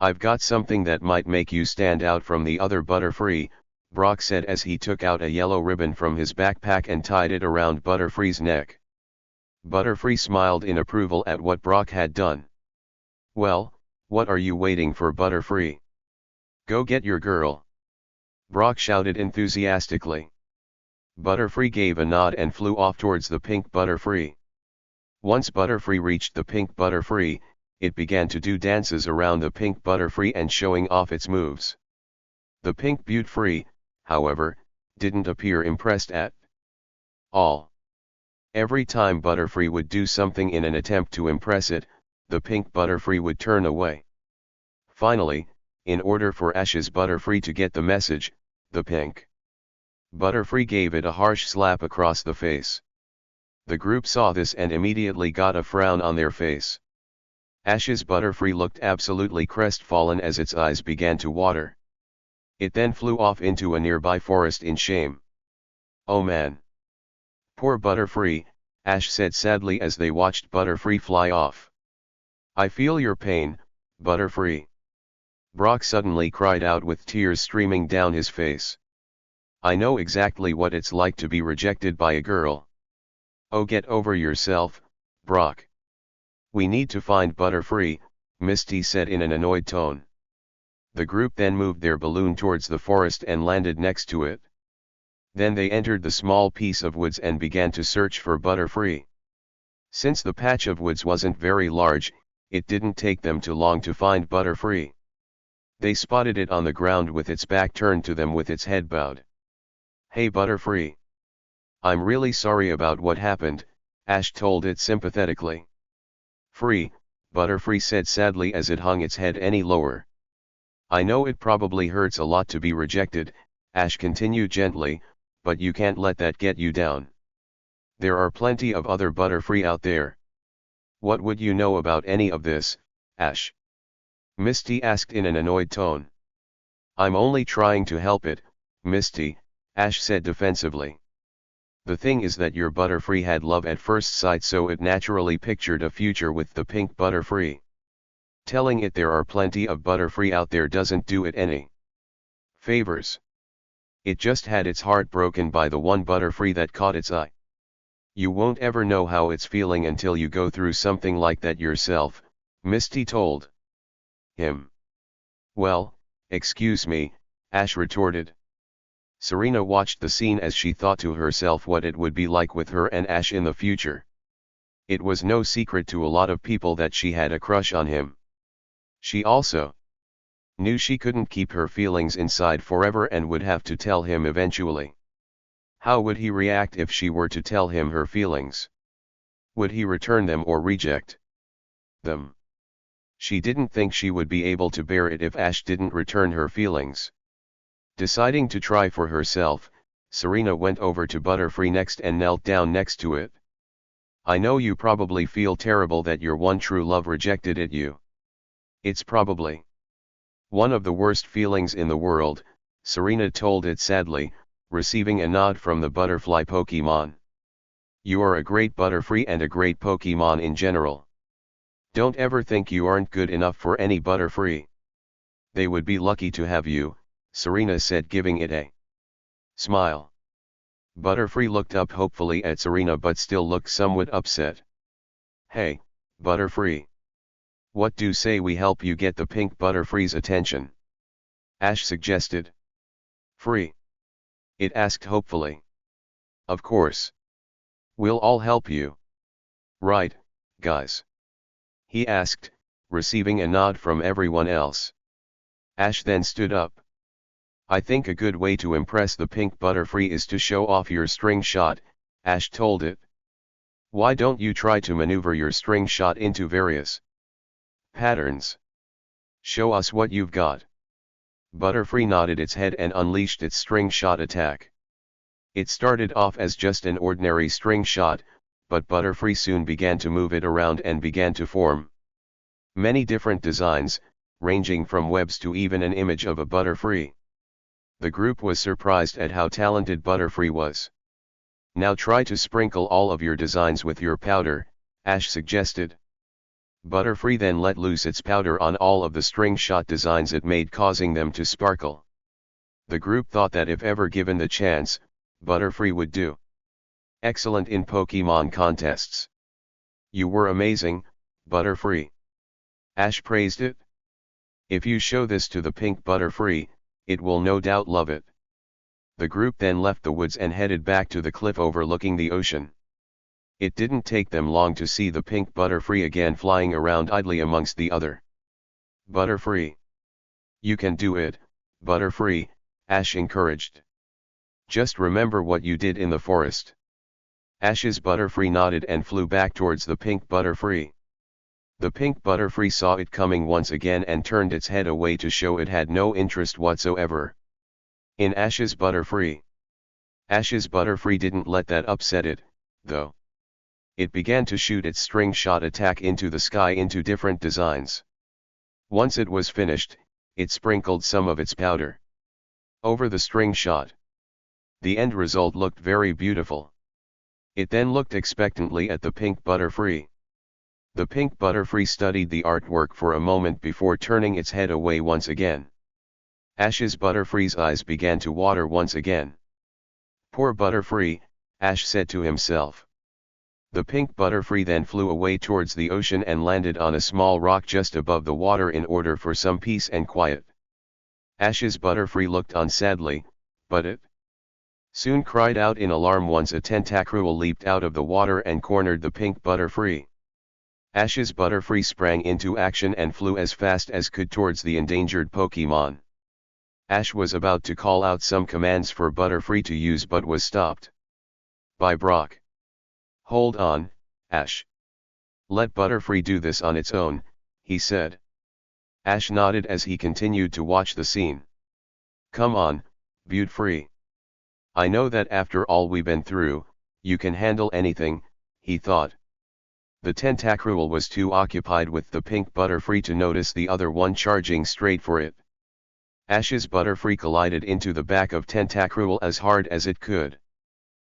I've got something that might make you stand out from the other Butterfree, Brock said as he took out a yellow ribbon from his backpack and tied it around Butterfree's neck. Butterfree smiled in approval at what Brock had done. Well, what are you waiting for, Butterfree? Go get your girl. Brock shouted enthusiastically. Butterfree gave a nod and flew off towards the pink Butterfree. Once Butterfree reached the pink Butterfree, it began to do dances around the pink Butterfree and showing off its moves. The pink Butterfree, however, didn't appear impressed at all. Every time Butterfree would do something in an attempt to impress it, the pink Butterfree would turn away. Finally, in order for Ash's Butterfree to get the message, the pink Butterfree gave it a harsh slap across the face. The group saw this and immediately got a frown on their face. Ash's Butterfree looked absolutely crestfallen as its eyes began to water. It then flew off into a nearby forest in shame. "Oh man. Poor Butterfree," Ash said sadly as they watched Butterfree fly off. "I feel your pain, Butterfree." Brock suddenly cried out with tears streaming down his face. "I know exactly what it's like to be rejected by a girl." "Oh, get over yourself, Brock. We need to find Butterfree," Misty said in an annoyed tone. The group then moved their balloon towards the forest and landed next to it. Then they entered the small piece of woods and began to search for Butterfree. Since the patch of woods wasn't very large, it didn't take them too long to find Butterfree. They spotted it on the ground with its back turned to them with its head bowed. "Hey Butterfree. I'm really sorry about what happened," Ash told it sympathetically. "Free," Butterfree said sadly as it hung its head any lower. "I know it probably hurts a lot to be rejected," Ash continued gently, "but you can't let that get you down. There are plenty of other Butterfree out there." "What would you know about any of this, Ash?" Misty asked in an annoyed tone. "I'm only trying to help it, Misty," Ash said defensively. "The thing is that your Butterfree had love at first sight, so it naturally pictured a future with the pink Butterfree. Telling it there are plenty of Butterfree out there doesn't do it any favors. It just had its heart broken by the one Butterfree that caught its eye. You won't ever know how it's feeling until you go through something like that yourself," Misty told him. "Well, excuse me," Ash retorted. Serena watched the scene as she thought to herself what it would be like with her and Ash in the future. It was no secret to a lot of people that she had a crush on him. She also knew she couldn't keep her feelings inside forever and would have to tell him eventually. How would he react if she were to tell him her feelings? Would he return them or reject them? She didn't think she would be able to bear it if Ash didn't return her feelings. Deciding to try for herself, Serena went over to Butterfree next and knelt down next to it. "I know you probably feel terrible that your one true love rejected you. It's probably one of the worst feelings in the world," Serena told it sadly, receiving a nod from the butterfly Pokemon. "You are a great Butterfree and a great Pokemon in general. Don't ever think you aren't good enough for any Butterfree. They would be lucky to have you," Serena said, giving it a smile. Butterfree looked up hopefully at Serena but still looked somewhat upset. "Hey, Butterfree. What do say we help you get the pink Butterfree's attention?" Ash suggested. "Free?" it asked hopefully. "Of course. We'll all help you. Right, guys?" he asked, receiving a nod from everyone else. Ash then stood up. "I think a good way to impress the pink Butterfree is to show off your string shot," Ash told it. "Why don't you try to maneuver your string shot into various patterns? Show us what you've got." Butterfree nodded its head and unleashed its string shot attack. It started off as just an ordinary string shot, but Butterfree soon began to move it around and began to form many different designs, ranging from webs to even an image of a Butterfree. The group was surprised at how talented Butterfree was. "Now try to sprinkle all of your designs with your powder," Ash suggested. Butterfree then let loose its powder on all of the string shot designs it made, causing them to sparkle. The group thought that if ever given the chance, Butterfree would do excellent in Pokemon contests. "You were amazing, Butterfree." Ash praised it. "If you show this to the pink Butterfree, it will no doubt love it." The group then left the woods and headed back to the cliff overlooking the ocean. It didn't take them long to see the pink Butterfree again flying around idly amongst the other Butterfree. "You can do it, Butterfree," Ash encouraged. "Just remember what you did in the forest." Ash's Butterfree nodded and flew back towards the pink Butterfree. The pink Butterfree saw it coming once again and turned its head away to show it had no interest whatsoever in Ash's Butterfree. Ash's Butterfree didn't let that upset it, though. It began to shoot its string shot attack into the sky into different designs. Once it was finished, it sprinkled some of its powder over the string shot. The end result looked very beautiful. It then looked expectantly at the pink butterfree. The pink butterfree studied the artwork for a moment before turning its head away once again. Ash's butterfree's eyes began to water once again. Poor butterfree, Ash said to himself. The pink butterfree then flew away towards the ocean and landed on a small rock just above the water in order for some peace and quiet. Ash's butterfree looked on sadly, but it soon cried out in alarm once a tentacruel leaped out of the water and cornered the pink butterfree. Ash's butterfree sprang into action and flew as fast as could towards the endangered Pokémon. Ash was about to call out some commands for Butterfree to use but was stopped by Brock. "Hold on, Ash. Let Butterfree do this on its own," he said. Ash nodded as he continued to watch the scene. "Come on, Butterfree. I know that after all we've been through, you can handle anything," he thought. The tentacruel was too occupied with the pink Butterfree to notice the other one charging straight for it. Ash's Butterfree collided into the back of Tentacruel as hard as it could.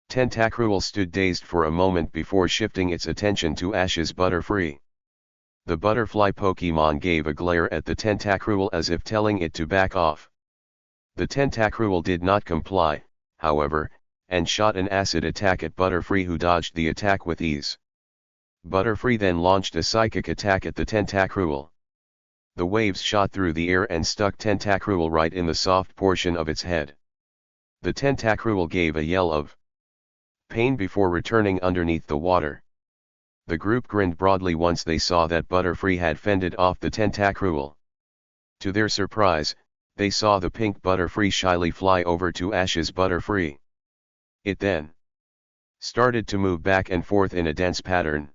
Tentacruel stood dazed for a moment before shifting its attention to Ash's Butterfree. The butterfly Pokémon gave a glare at the Tentacruel as if telling it to back off. The Tentacruel did not comply, however, and shot an acid attack at Butterfree, who dodged the attack with ease. Butterfree then launched a psychic attack at the Tentacruel. The waves shot through the air and stuck Tentacruel right in the soft portion of its head. The Tentacruel gave a yell of pain before returning underneath the water. The group grinned broadly once they saw that Butterfree had fended off the Tentacruel. To their surprise, they saw the pink Butterfree shyly fly over to Ash's Butterfree. It then started to move back and forth in a dance pattern.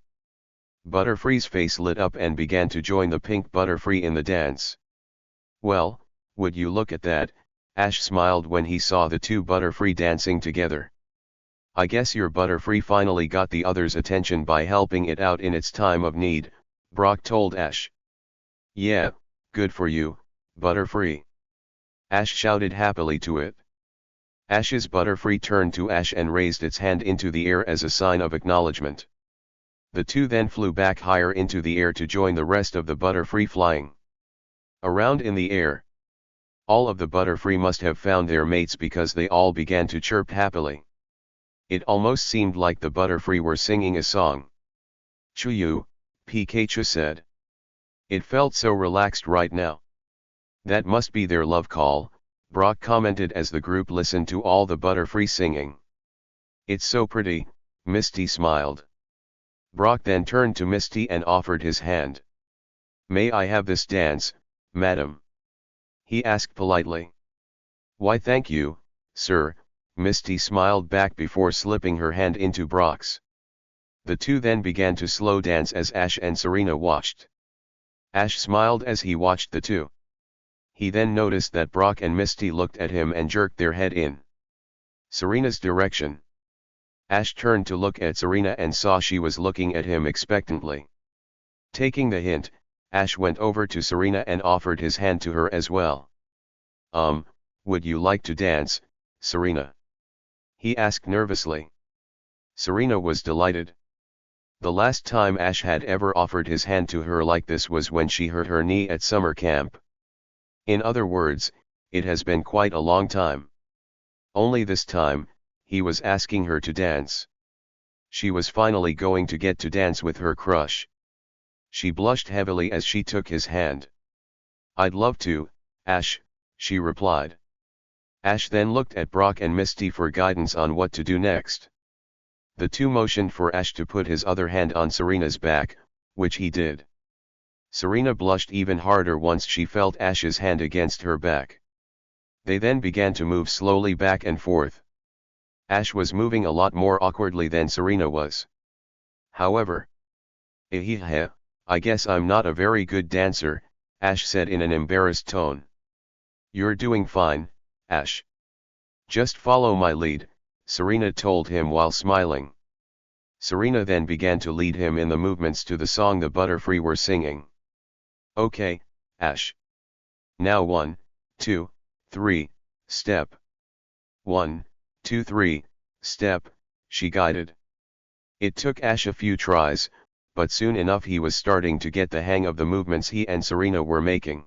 Butterfree's face lit up and began to join the pink Butterfree in the dance. "Well, would you look at that," Ash smiled when he saw the two Butterfree dancing together. "I guess your Butterfree finally got the other's attention by helping it out in its time of need," Brock told Ash. "Yeah, good for you, Butterfree," Ash shouted happily to it. Ash's Butterfree turned to Ash and raised its hand into the air as a sign of acknowledgement. The two then flew back higher into the air to join the rest of the Butterfree flying around in the air. All of the Butterfree must have found their mates because they all began to chirp happily. It almost seemed like the Butterfree were singing a song. "Chuyu," Pikachu said. "It felt so relaxed right now." "That must be their love call," Brock commented as the group listened to all the Butterfree singing. "It's so pretty," Misty smiled. Brock then turned to Misty and offered his hand. "May I have this dance, madam?" he asked politely. "Why, thank you, sir," Misty smiled back before slipping her hand into Brock's. The two then began to slow dance as Ash and Serena watched. Ash smiled as he watched the two. He then noticed that Brock and Misty looked at him and jerked their head in Serena's direction. Ash turned to look at Serena and saw she was looking at him expectantly. Taking the hint, Ash went over to Serena and offered his hand to her as well. Would you like to dance, Serena?" he asked nervously. Serena was delighted. The last time Ash had ever offered his hand to her like this was when she hurt her knee at summer camp. In other words, it has been quite a long time. Only this time, he was asking her to dance. She was finally going to get to dance with her crush. She blushed heavily as she took his hand. "I'd love to, Ash," she replied. Ash then looked at Brock and Misty for guidance on what to do next. The two motioned for Ash to put his other hand on Serena's back, which he did. Serena blushed even harder once she felt Ash's hand against her back. They then began to move slowly back and forth. Ash was moving a lot more awkwardly than Serena was. However, I guess I'm not a very good dancer," Ash said in an embarrassed tone. "You're doing fine, Ash. Just follow my lead," Serena told him while smiling. Serena then began to lead him in the movements to the song the Butterfree were singing. Okay, Ash. Now 1, 2, 3, step. 1, 2, 3, step, she guided. It took Ash a few tries, but soon enough he was starting to get the hang of the movements he and Serena were making.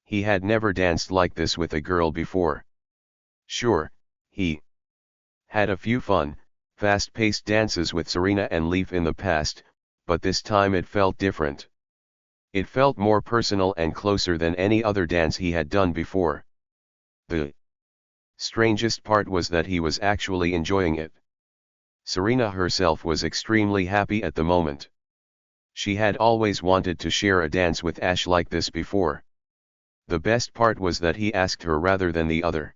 He had never danced like this with a girl before. Sure, he had a few fun, fast-paced dances with Serena and Leaf in the past, but this time it felt different. It felt more personal and closer than any other dance he had done before. The strangest part was that he was actually enjoying it. Serena herself was extremely happy at the moment. She had always wanted to share a dance with Ash like this before. The best part was that he asked her rather than the other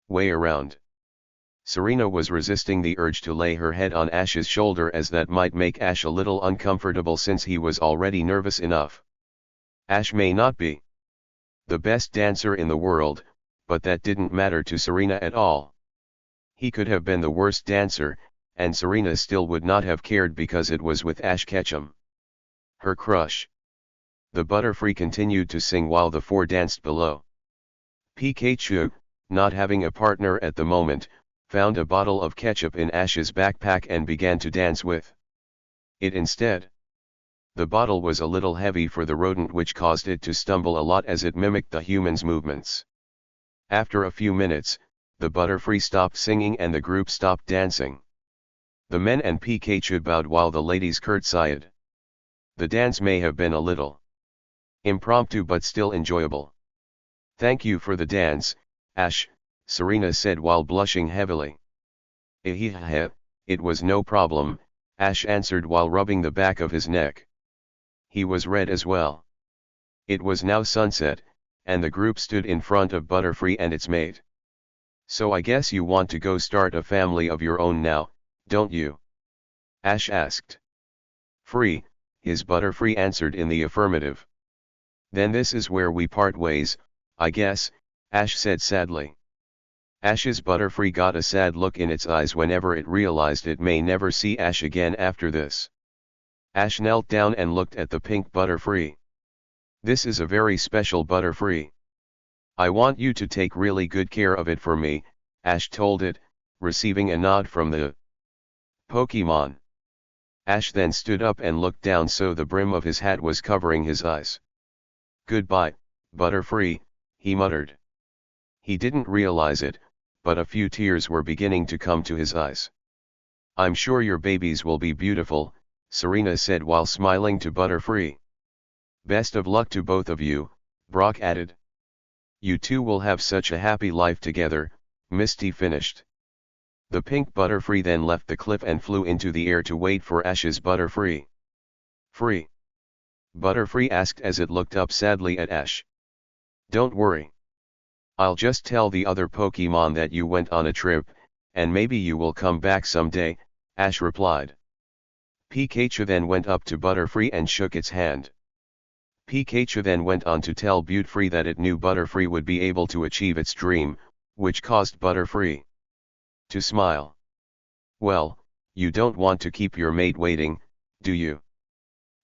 way around. Serena was resisting the urge to lay her head on Ash's shoulder, as that might make Ash a little uncomfortable since he was already nervous enough. Ash may not be the best dancer in the world, but that didn't matter to Serena at all. He could have been the worst dancer, and Serena still would not have cared because it was with Ash Ketchum, her crush. The Butterfree continued to sing while the four danced below. Pikachu, not having a partner at the moment, found a bottle of ketchup in Ash's backpack and began to dance with it instead. The bottle was a little heavy for the rodent, which caused it to stumble a lot as it mimicked the human's movements. After a few minutes, the Butterfree stopped singing and the group stopped dancing. The men and Pikachu bowed while the ladies curtsied. The dance may have been a little impromptu but still enjoyable. Thank you for the dance, Ash, Serena said while blushing heavily. It was no problem, Ash answered while rubbing the back of his neck. He was red as well. It was now sunset, and the group stood in front of Butterfree and its mate. So I guess you want to go start a family of your own now, don't you? Ash asked. Free, his Butterfree answered in the affirmative. Then this is where we part ways, I guess, Ash said sadly. Ash's Butterfree got a sad look in its eyes whenever it realized it may never see Ash again after this. Ash knelt down and looked at the pink Butterfree. This is a very special Butterfree. I want you to take really good care of it for me, Ash told it, receiving a nod from the Pokemon. Ash then stood up and looked down so the brim of his hat was covering his eyes. Goodbye, Butterfree, he muttered. He didn't realize it, but a few tears were beginning to come to his eyes. I'm sure your babies will be beautiful, Serena said while smiling to Butterfree. Best of luck to both of you, Brock added. You two will have such a happy life together, Misty finished. The pink Butterfree then left the cliff and flew into the air to wait for Ash's Butterfree. Free? Butterfree asked as it looked up sadly at Ash. Don't worry. I'll just tell the other Pokemon that you went on a trip, and maybe you will come back someday, Ash replied. Pikachu then went up to Butterfree and shook its hand. Pikachu then went on to tell Butterfree that it knew Butterfree would be able to achieve its dream, which caused Butterfree to smile. Well, you don't want to keep your mate waiting, do you?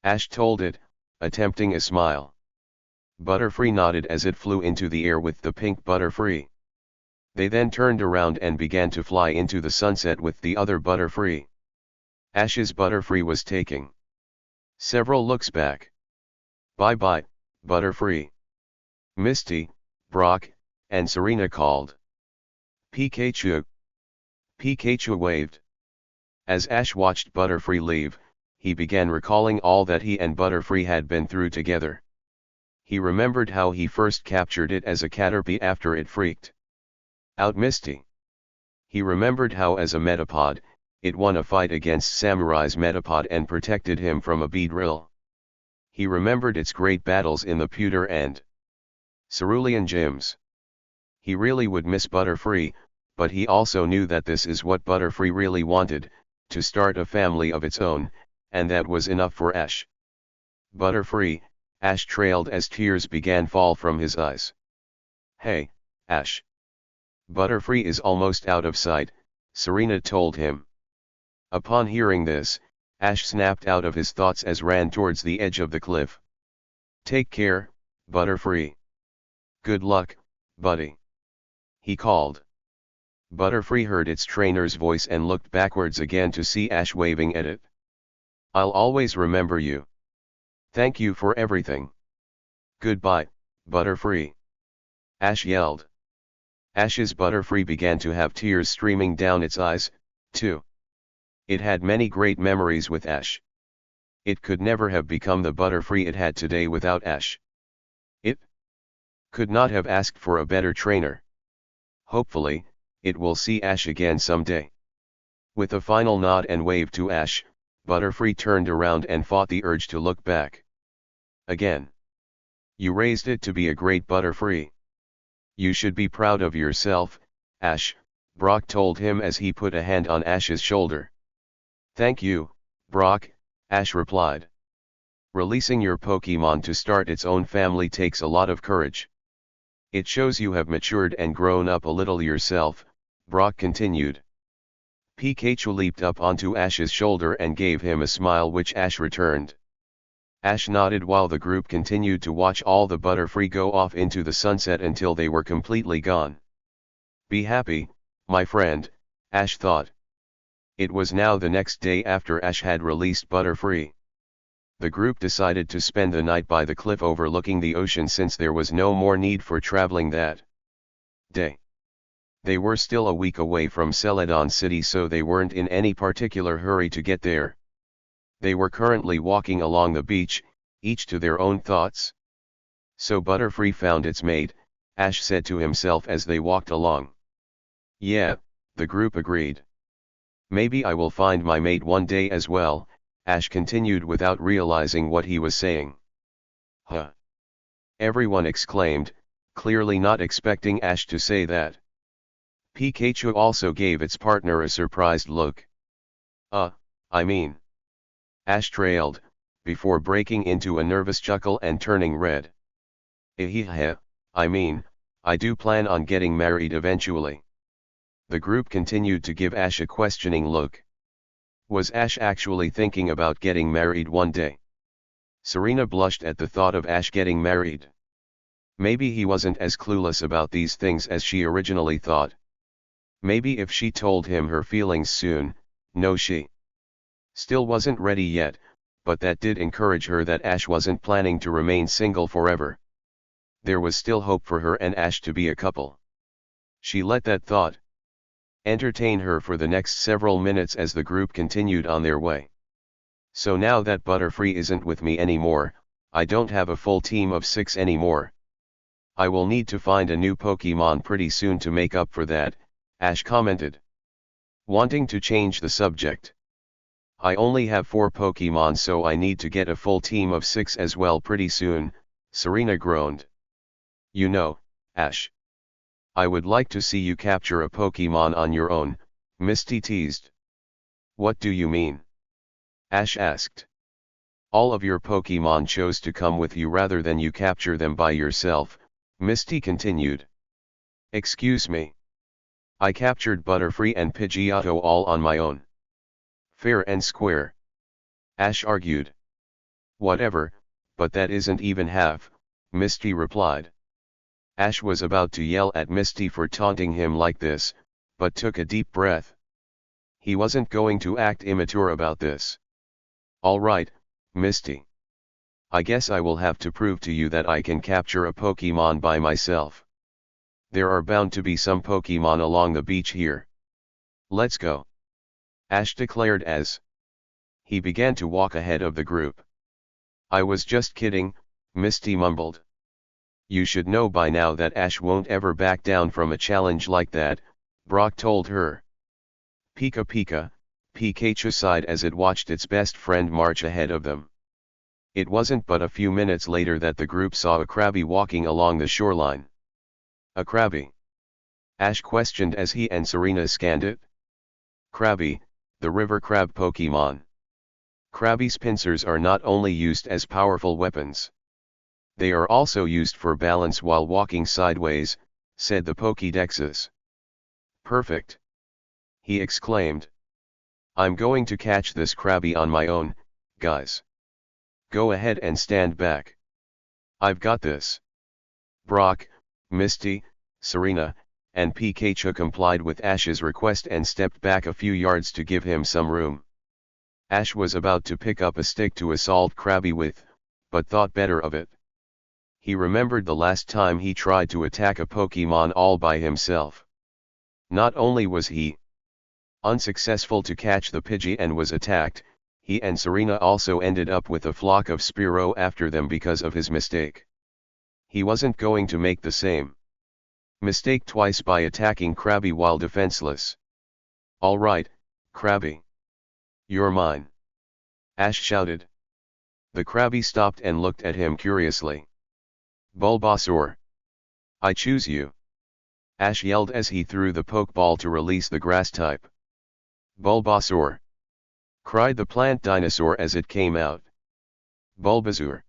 Ash told it, attempting a smile. Butterfree nodded as it flew into the air with the pink Butterfree. They then turned around and began to fly into the sunset with the other Butterfree. Ash's Butterfree was taking several looks back. Bye-bye, Butterfree. Misty, Brock, and Serena called. Pikachu. Pikachu waved. As Ash watched Butterfree leave, he began recalling all that he and Butterfree had been through together. He remembered how he first captured it as a Caterpie after it freaked out Misty. He remembered how as a Metapod, it won a fight against Samurai's Metapod and protected him from a Beedrill. He remembered its great battles in the Pewter and Cerulean gyms. He really would miss Butterfree, but he also knew that this is what Butterfree really wanted, to start a family of its own, and that was enough for Ash. Butterfree, Ash trailed as tears began fall from his eyes. Hey, Ash. Butterfree is almost out of sight, Serena told him. Upon hearing this, Ash snapped out of his thoughts as ran towards the edge of the cliff. "Take care, Butterfree. Good luck, buddy," he called. Butterfree heard its trainer's voice and looked backwards again to see Ash waving at it. "I'll always remember you. Thank you for everything. Goodbye, Butterfree," Ash yelled. Ash's Butterfree began to have tears streaming down its eyes, too. It had many great memories with Ash. It could never have become the Butterfree it had today without Ash. It could not have asked for a better trainer. Hopefully, it will see Ash again someday. With a final nod and wave to Ash, Butterfree turned around and fought the urge to look back. Again. "You raised it to be a great Butterfree. You should be proud of yourself, Ash," Brock told him as he put a hand on Ash's shoulder. "Thank you, Brock," Ash replied. "Releasing your Pokémon to start its own family takes a lot of courage. It shows you have matured and grown up a little yourself," Brock continued. Pikachu leaped up onto Ash's shoulder and gave him a smile which Ash returned. Ash nodded while the group continued to watch all the Butterfree go off into the sunset until they were completely gone. "Be happy, my friend," Ash thought. It was now the next day after Ash had released Butterfree. The group decided to spend the night by the cliff overlooking the ocean since there was no more need for traveling that day. They were still a week away from Celadon City, so they weren't in any particular hurry to get there. They were currently walking along the beach, each to their own thoughts. "So Butterfree found its mate," Ash said to himself as they walked along. "Yeah," the group agreed. "Maybe I will find my mate one day as well," Ash continued without realizing what he was saying. "Huh!" everyone exclaimed, clearly not expecting Ash to say that. Pikachu also gave its partner a surprised look. I mean," Ash trailed, before breaking into a nervous chuckle and turning red. I mean, I do plan on getting married eventually." The group continued to give Ash a questioning look. Was Ash actually thinking about getting married one day? Serena blushed at the thought of Ash getting married. Maybe he wasn't as clueless about these things as she originally thought. Maybe if she told him her feelings soon, no, she still wasn't ready yet, but that did encourage her that Ash wasn't planning to remain single forever. There was still hope for her and Ash to be a couple. She let that thought entertain her for the next several minutes as the group continued on their way. "So now that Butterfree isn't with me anymore, I don't have a full team of 6 anymore. I will need to find a new Pokémon pretty soon to make up for that," Ash commented, wanting to change the subject. "I only have 4 Pokémon, so I need to get a full team of 6 as well pretty soon," Serena groaned. "You know, Ash, I would like to see you capture a Pokémon on your own," Misty teased. "What do you mean?" Ash asked. "All of your Pokémon chose to come with you rather than you capture them by yourself," Misty continued. "Excuse me. I captured Butterfree and Pidgeotto all on my own." "Fair and square," Ash argued. "Whatever, but that isn't even half," Misty replied. Ash was about to yell at Misty for taunting him like this, but took a deep breath. He wasn't going to act immature about this. "All right, Misty. I guess I will have to prove to you that I can capture a Pokémon by myself. There are bound to be some Pokémon along the beach here. Let's go," Ash declared as he began to walk ahead of the group. "I was just kidding," Misty mumbled. "You should know by now that Ash won't ever back down from a challenge like that," Brock told her. "Pika Pika," Pikachu sighed as it watched its best friend march ahead of them. It wasn't but a few minutes later that the group saw a Krabby walking along the shoreline. "A Krabby?" Ash questioned as he and Serena scanned it. "Krabby, the river crab Pokémon. Krabby's pincers are not only used as powerful weapons. They are also used for balance while walking sideways," said the Pokédexes. "Perfect!" he exclaimed. I'm going to catch this Krabby on my own, guys. Go ahead and stand back. I've got this. Brock, Misty, Serena, and Pikachu complied with Ash's request and stepped back a few yards to give him some room. Ash was about to pick up a stick to assault Krabby with, but thought better of it. He remembered the last time he tried to attack a Pokemon all by himself. Not only was he unsuccessful to catch the Pidgey and was attacked, he and Serena also ended up with a flock of Spearow after them because of his mistake. He wasn't going to make the same mistake twice by attacking Krabby while defenseless. Alright, Krabby. You're mine. Ash shouted. The Krabby stopped and looked at him curiously. Bulbasaur. I choose you. Ash yelled as he threw the Pokeball to release the grass type. Bulbasaur. Cried the plant dinosaur as it came out. Bulbasaur.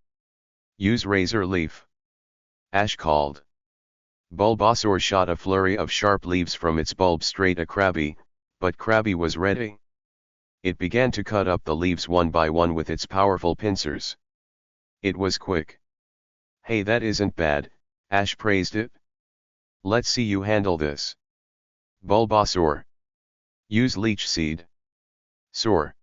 Use Razor Leaf. Ash called. Bulbasaur shot a flurry of sharp leaves from its bulb straight at Krabby, but Krabby was ready. It began to cut up the leaves one by one with its powerful pincers. It was quick. Hey, that isn't bad, Ash praised it. Let's see you handle this. Bulbasaur. Use Leech Seed. Soar.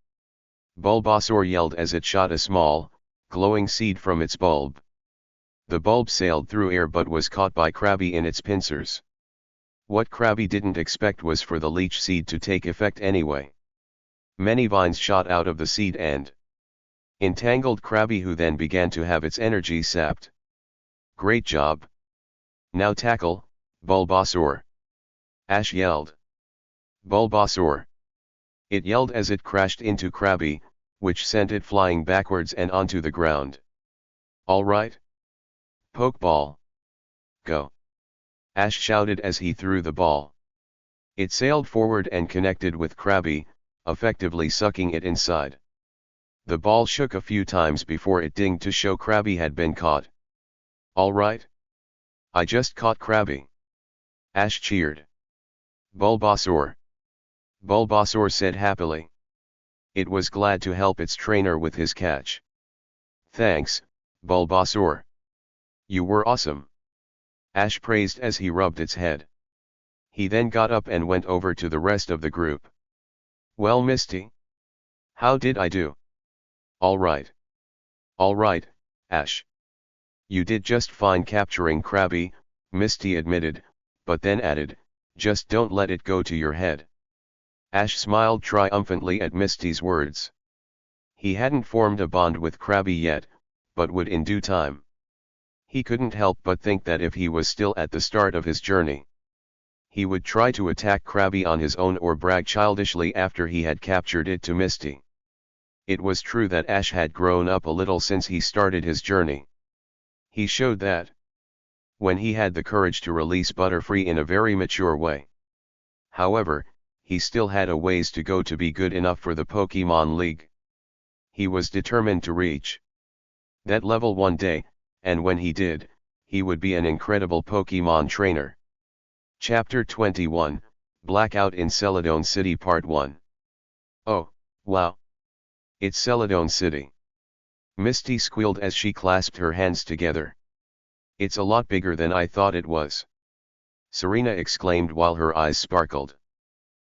Bulbasaur yelled as it shot a small, glowing seed from its bulb. The bulb sailed through air but was caught by Krabby in its pincers. What Krabby didn't expect was for the leech seed to take effect anyway. Many vines shot out of the seed and entangled Krabby, who then began to have its energy sapped. Great job. Now tackle, Bulbasaur. Ash yelled. Bulbasaur. It yelled as it crashed into Krabby, which sent it flying backwards and onto the ground. Alright. Pokeball. Go. Ash shouted as he threw the ball. It sailed forward and connected with Krabby, effectively sucking it inside. The ball shook a few times before it dinged to show Krabby had been caught. Alright. I just caught Krabby. Ash cheered. Bulbasaur. Bulbasaur said happily. It was glad to help its trainer with his catch. Thanks, Bulbasaur. You were awesome. Ash praised as he rubbed its head. He then got up and went over to the rest of the group. Well, Misty? How did I do? Alright. Alright, Ash. You did just fine capturing Krabby, Misty admitted, but then added, just don't let it go to your head. Ash smiled triumphantly at Misty's words. He hadn't formed a bond with Krabby yet, but would in due time. He couldn't help but think that if he was still at the start of his journey, he would try to attack Krabby on his own or brag childishly after he had captured it to Misty. It was true that Ash had grown up a little since he started his journey. He showed that when he had the courage to release Butterfree in a very mature way. However, he still had a ways to go to be good enough for the Pokemon League. He was determined to reach that level one day, and when he did, he would be an incredible Pokemon trainer. Chapter 21, Blackout in Celadon City Part 1. Oh, wow. It's Celadon City. Misty squealed as she clasped her hands together. It's a lot bigger than I thought it was. Serena exclaimed while her eyes sparkled.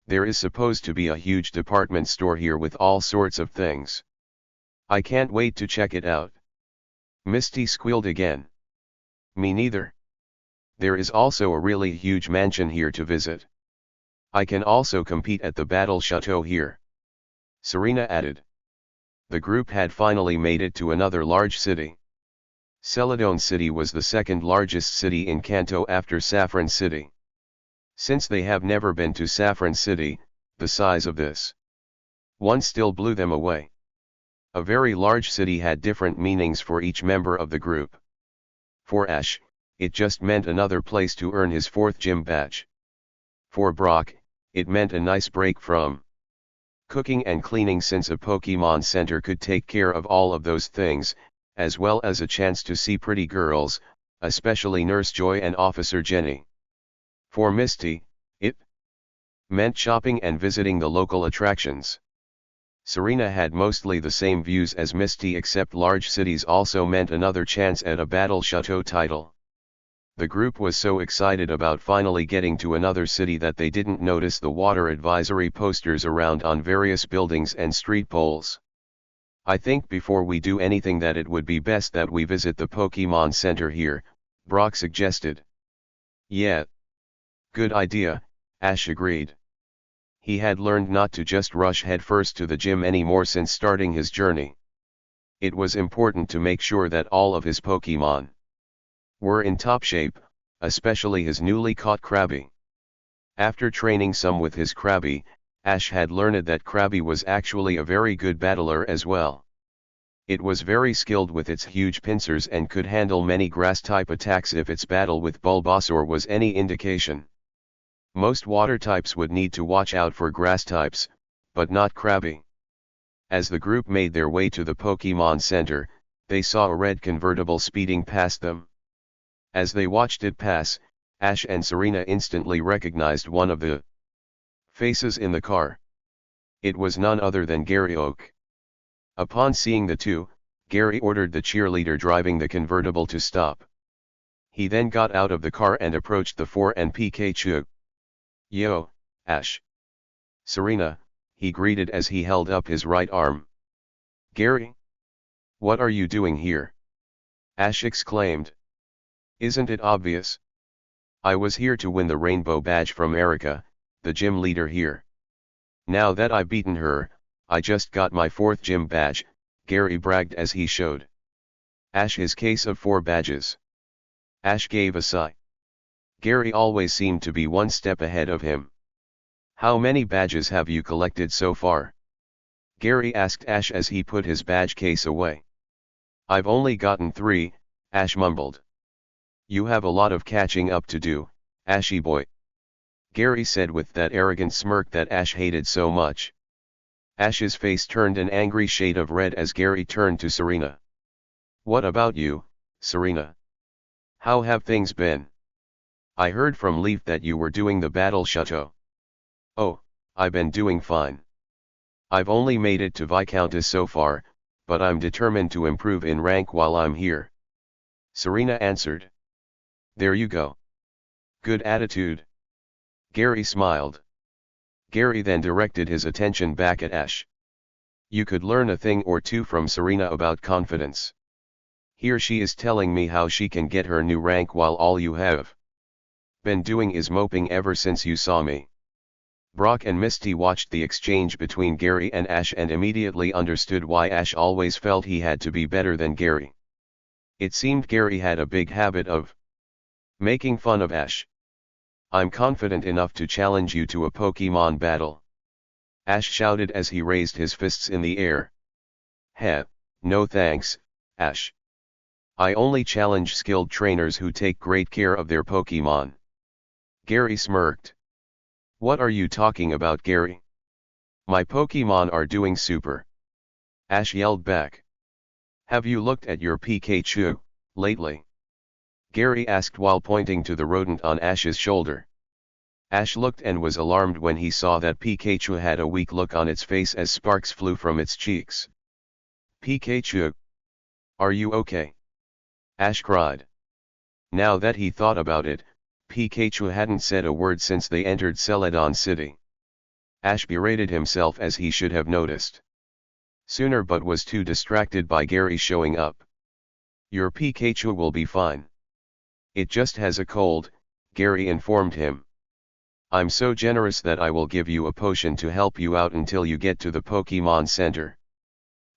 There is supposed to be a huge department store here with all sorts of things. I can't wait to check it out. Misty squealed again. Me neither. There is also a really huge mansion here to visit. I can also compete at the Battle Chateau here. Serena added. The group had finally made it to another large city. Celadon City was the second largest city in Kanto after Saffron City. Since they have never been to Saffron City, the size of this one still blew them away. A very large city had different meanings for each member of the group. For Ash, it just meant another place to earn his 4th gym badge. For Brock, it meant a nice break from cooking and cleaning, since a Pokemon Center could take care of all of those things, as well as a chance to see pretty girls, especially Nurse Joy and Officer Jenny. For Misty, it meant shopping and visiting the local attractions. Serena had mostly the same views as Misty, except large cities also meant another chance at a Battle Chateau title. The group was so excited about finally getting to another city that they didn't notice the water advisory posters around on various buildings and street poles. I think before we do anything that it would be best that we visit the Pokemon Center here, Brock suggested. Yeah. Good idea, Ash agreed. He had learned not to just rush headfirst to the gym anymore since starting his journey. It was important to make sure that all of his Pokemon were in top shape, especially his newly caught Krabby. After training some with his Krabby, Ash had learned that Krabby was actually a very good battler as well. It was very skilled with its huge pincers and could handle many grass-type attacks if its battle with Bulbasaur was any indication. Most water types would need to watch out for grass types, but not Krabby. As the group made their way to the Pokemon Center, they saw a red convertible speeding past them. As they watched it pass, Ash and Serena instantly recognized one of the faces in the car. It was none other than Gary Oak. Upon seeing the two, Gary ordered the cheerleader driving the convertible to stop. He then got out of the car and approached the 4N Pikachu. "Yo, Ash." "Serena," he greeted as he held up his right arm. "Gary? What are you doing here?" Ash exclaimed. "Isn't it obvious? I was here to win the rainbow badge from Erica, the gym leader here. Now that I've beaten her, I just got my 4th gym badge," Gary bragged as he showed Ash his case of 4 badges. Ash gave a sigh. Gary always seemed to be one step ahead of him. "How many badges have you collected so far?" Gary asked Ash as he put his badge case away. "I've only gotten 3, Ash mumbled. "You have a lot of catching up to do, Ashy boy," Gary said with that arrogant smirk that Ash hated so much. Ash's face turned an angry shade of red as Gary turned to Serena. "What about you, Serena? How have things been? I heard from Leaf that you were doing the Battle Chateau." "Oh, I've been doing fine. I've only made it to Viscountess so far, but I'm determined to improve in rank while I'm here," Serena answered. "There you go. Good attitude." Gary smiled. Gary then directed his attention back at Ash. "You could learn a thing or two from Serena about confidence. Here she is telling me how she can get her new rank while all you have been doing is moping ever since you saw me." Brock and Misty watched the exchange between Gary and Ash and immediately understood why Ash always felt he had to be better than Gary. It seemed Gary had a big habit of making fun of Ash. "I'm confident enough to challenge you to a Pokemon battle," Ash shouted as he raised his fists in the air. "Heh, no thanks, Ash. I only challenge skilled trainers who take great care of their Pokemon." Gary smirked. "What are you talking about, Gary? My Pokemon are doing super," Ash yelled back. "Have you looked at your Pikachu lately?" Gary asked while pointing to the rodent on Ash's shoulder. Ash looked and was alarmed when he saw that Pikachu had a weak look on its face as sparks flew from its cheeks. "Pikachu! Are you okay?" Ash cried. Now that he thought about it, Pikachu hadn't said a word since they entered Celadon City. Ash berated himself as he should have noticed sooner but was too distracted by Gary showing up. "Your Pikachu will be fine. It just has a cold," Gary informed him. "I'm so generous that I will give you a potion to help you out until you get to the Pokemon Center."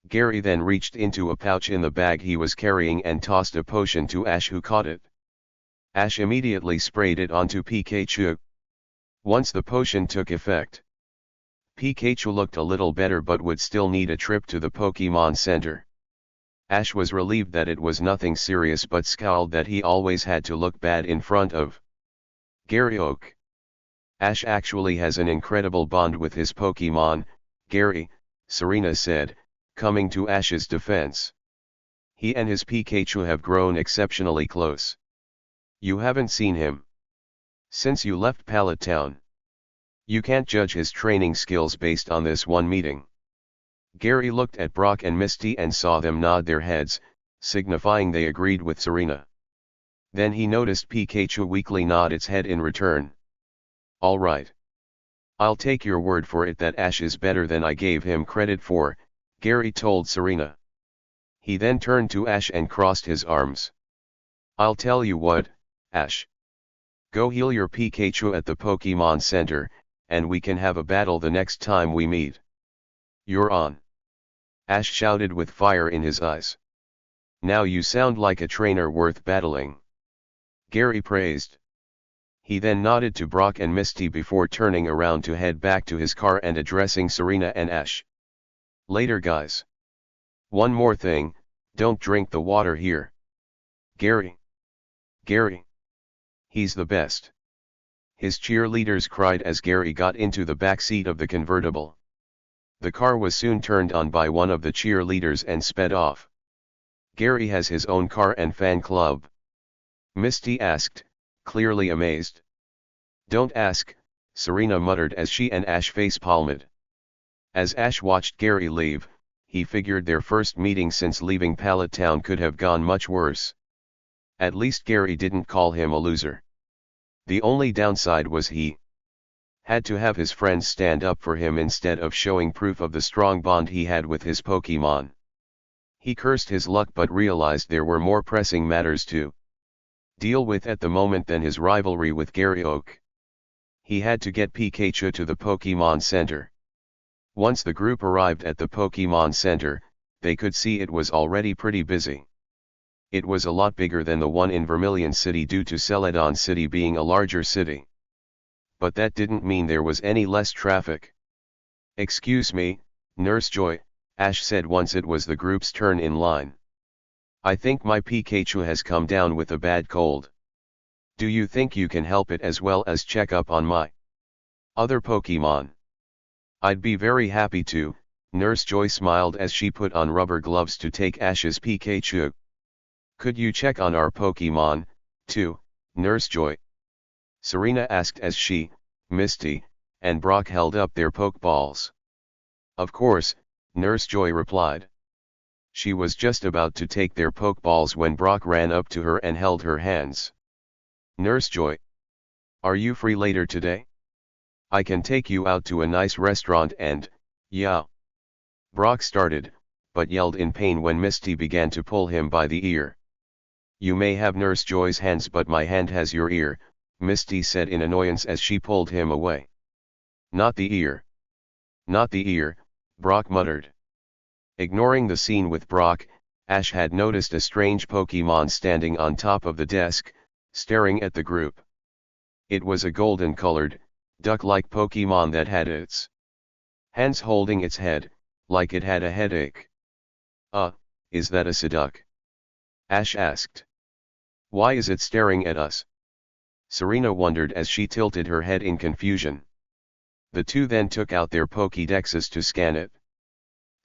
Gary then reached into a pouch in the bag he was carrying and tossed a potion to Ash, who caught it. Ash immediately sprayed it onto Pikachu. Once the potion took effect, Pikachu looked a little better but would still need a trip to the Pokemon Center. Ash was relieved that it was nothing serious but scowled that he always had to look bad in front of Gary Oak. Ash actually has an incredible bond with his Pokemon, Gary, Serena said, coming to Ash's defense. "He and his Pikachu have grown exceptionally close. You haven't seen him since you left Pallet Town. You can't judge his training skills based on this one meeting." Gary looked at Brock and Misty and saw them nod their heads, signifying they agreed with Serena. Then he noticed Pikachu weakly nod its head in return. All right. I'll take your word for it that Ash is better than I gave him credit for, Gary told Serena. He then turned to Ash and crossed his arms. I'll tell you what, Ash. Go heal your Pikachu at the Pokemon Center, and we can have a battle the next time we meet. You're on. Ash shouted with fire in his eyes. Now you sound like a trainer worth battling. Gary praised. He then nodded to Brock and Misty before turning around to head back to his car and addressing Serena and Ash. Later guys. One more thing, don't drink the water here. Gary. Gary. He's the best. His cheerleaders cried as Gary got into the back seat of the convertible. The car was soon turned on by one of the cheerleaders and sped off. Gary has his own car and fan club. Misty asked, clearly amazed. Don't ask, Serena muttered as she and Ash face-palmed. As Ash watched Gary leave, he figured their first meeting since leaving Pallet Town could have gone much worse. At least Gary didn't call him a loser. The only downside was he had to have his friends stand up for him instead of showing proof of the strong bond he had with his Pokemon. He cursed his luck but realized there were more pressing matters to deal with at the moment than his rivalry with Gary Oak. He had to get Pikachu to the Pokemon Center. Once the group arrived at the Pokemon Center, they could see it was already pretty busy. It was a lot bigger than the one in Vermilion City due to Celadon City being a larger city. But that didn't mean there was any less traffic. Excuse me, Nurse Joy, Ash said once it was the group's turn in line. I think my Pikachu has come down with a bad cold. Do you think you can help it as well as check up on my other Pokemon? I'd be very happy to, Nurse Joy smiled as she put on rubber gloves to take Ash's Pikachu. Could you check on our Pokemon, too, Nurse Joy? Serena asked as she, Misty, and Brock held up their Pokeballs. Of course, Nurse Joy replied. She was just about to take their Pokeballs when Brock ran up to her and held her hands. Nurse Joy. Are you free later today? I can take you out to a nice restaurant and, yeah. Brock started, but yelled in pain when Misty began to pull him by the ear. You may have Nurse Joy's hands but my hand has your ear, Misty said in annoyance as she pulled him away. Not the ear. Not the ear, Brock muttered. Ignoring the scene with Brock, Ash had noticed a strange Pokemon standing on top of the desk, staring at the group. It was a golden-colored, duck-like Pokemon that had its hands holding its head, like it had a headache. Is that a Psyduck? Ash asked. Why is it staring at us? Serena wondered as she tilted her head in confusion. The two then took out their Pokédexes to scan it.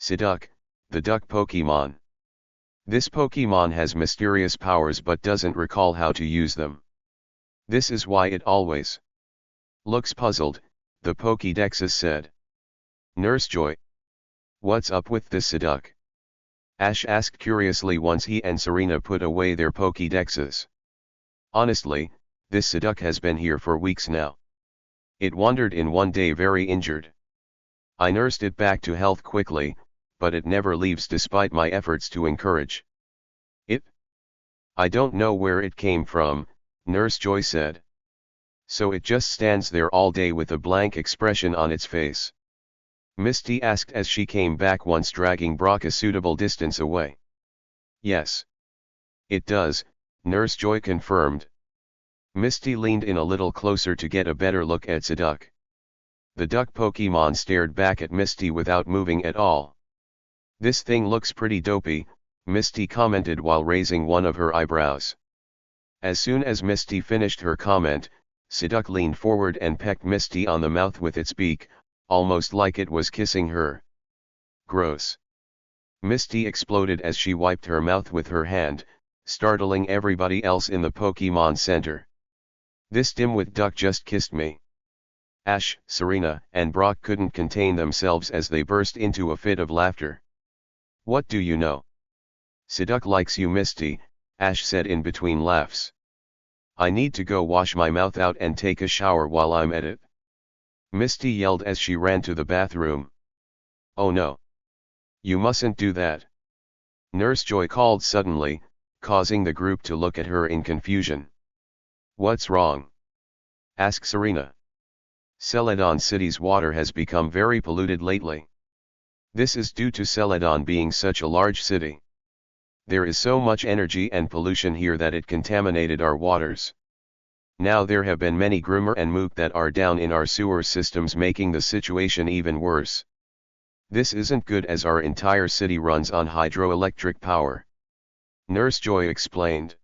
Psyduck, the duck Pokemon. This Pokemon has mysterious powers but doesn't recall how to use them. This is why it always looks puzzled, the Pokédexes said. Nurse Joy. What's up with this Psyduck? Ash asked curiously once he and Serena put away their Pokédexes. Honestly, this Psyduck has been here for weeks now. It wandered in one day very injured. I nursed it back to health quickly, but it never leaves despite my efforts to encourage it. I don't know where it came from, Nurse Joy said. So it just stands there all day with a blank expression on its face? Misty asked as she came back once dragging Brock a suitable distance away. Yes. It does, Nurse Joy confirmed. Misty leaned in a little closer to get a better look at Psyduck. The duck Pokemon stared back at Misty without moving at all. This thing looks pretty dopey, Misty commented while raising one of her eyebrows. As soon as Misty finished her comment, Psyduck leaned forward and pecked Misty on the mouth with its beak, almost like it was kissing her. Gross. Misty exploded as she wiped her mouth with her hand, startling everybody else in the Pokemon Center. This dimwit duck just kissed me. Ash, Serena, and Brock couldn't contain themselves as they burst into a fit of laughter. What do you know? Psyduck likes you, Misty, Ash said in between laughs. I need to go wash my mouth out and take a shower while I'm at it. Misty yelled as she ran to the bathroom. Oh no. You mustn't do that. Nurse Joy called suddenly, causing the group to look at her in confusion. What's wrong? Asked Serena. Celadon City's water has become very polluted lately. This is due to Celadon being such a large city. There is so much energy and pollution here that it contaminated our waters. Now there have been many groomer and mook that are down in our sewer systems, making the situation even worse. This isn't good as our entire city runs on hydroelectric power. Nurse Joy explained.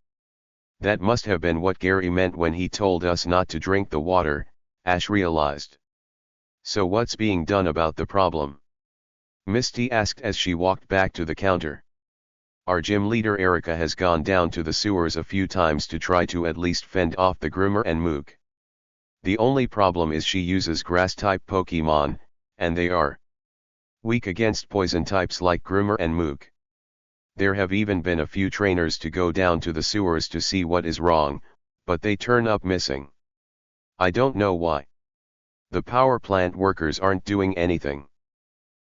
That must have been what Gary meant when he told us not to drink the water, Ash realized. So what's being done about the problem? Misty asked as she walked back to the counter. Our gym leader Erica has gone down to the sewers a few times to try to at least fend off the groomer and mook. The only problem is she uses grass-type Pokemon, and they are weak against poison types like groomer and mook. There have even been a few trainers to go down to the sewers to see what is wrong, but they turn up missing. I don't know why. The power plant workers aren't doing anything.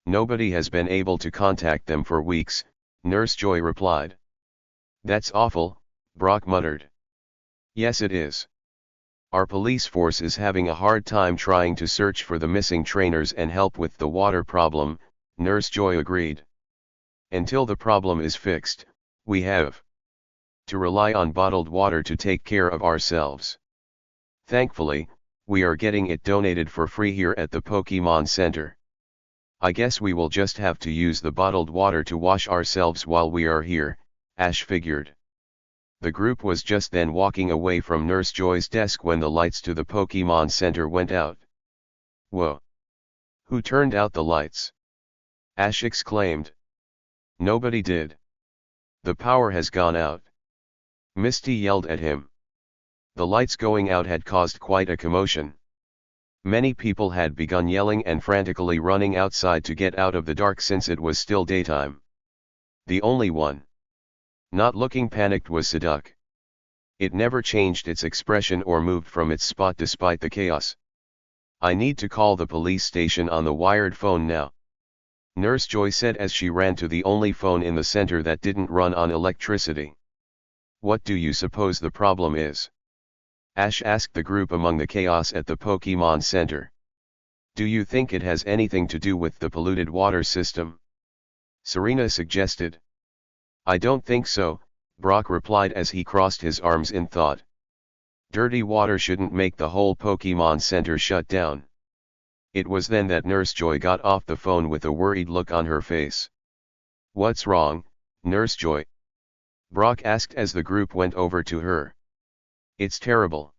Nobody has been able to contact them for weeks, Nurse Joy replied. That's awful, Brock muttered. Yes, it is. Our police force is having a hard time trying to search for the missing trainers and help with the water problem, Nurse Joy agreed. Until the problem is fixed, we have to rely on bottled water to take care of ourselves. Thankfully, we are getting it donated for free here at the Pokemon Center. I guess we will just have to use the bottled water to wash ourselves while we are here, Ash figured. The group was just then walking away from Nurse Joy's desk when the lights to the Pokemon Center went out. Whoa! Who turned out the lights? Ash exclaimed. Nobody did. The power has gone out. Misty yelled at him. The lights going out had caused quite a commotion. Many people had begun yelling and frantically running outside to get out of the dark since it was still daytime. The only one not looking panicked was Psyduck. It never changed its expression or moved from its spot despite the chaos. I need to call the police station on the wired phone now, Nurse Joy said as she ran to the only phone in the center that didn't run on electricity. What do you suppose the problem is? Ash asked the group among the chaos at the Pokemon Center. Do you think it has anything to do with the polluted water system? Serena suggested. I don't think so, Brock replied as he crossed his arms in thought. Dirty water shouldn't make the whole Pokemon Center shut down. It was then that Nurse Joy got off the phone with a worried look on her face. What's wrong, Nurse Joy? Brock asked as the group went over to her. It's terrible.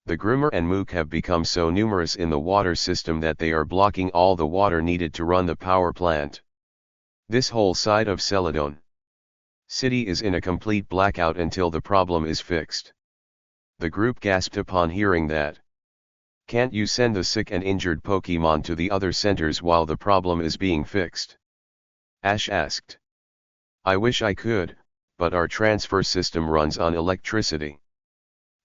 The groomer and mook have become so numerous in the water system that they are blocking all the water needed to run the power plant. This whole side of Celadon City is in a complete blackout until the problem is fixed. The group gasped upon hearing that. Can't you send the sick and injured Pokemon to the other centers while the problem is being fixed? Ash asked. I wish I could, but our transfer system runs on electricity.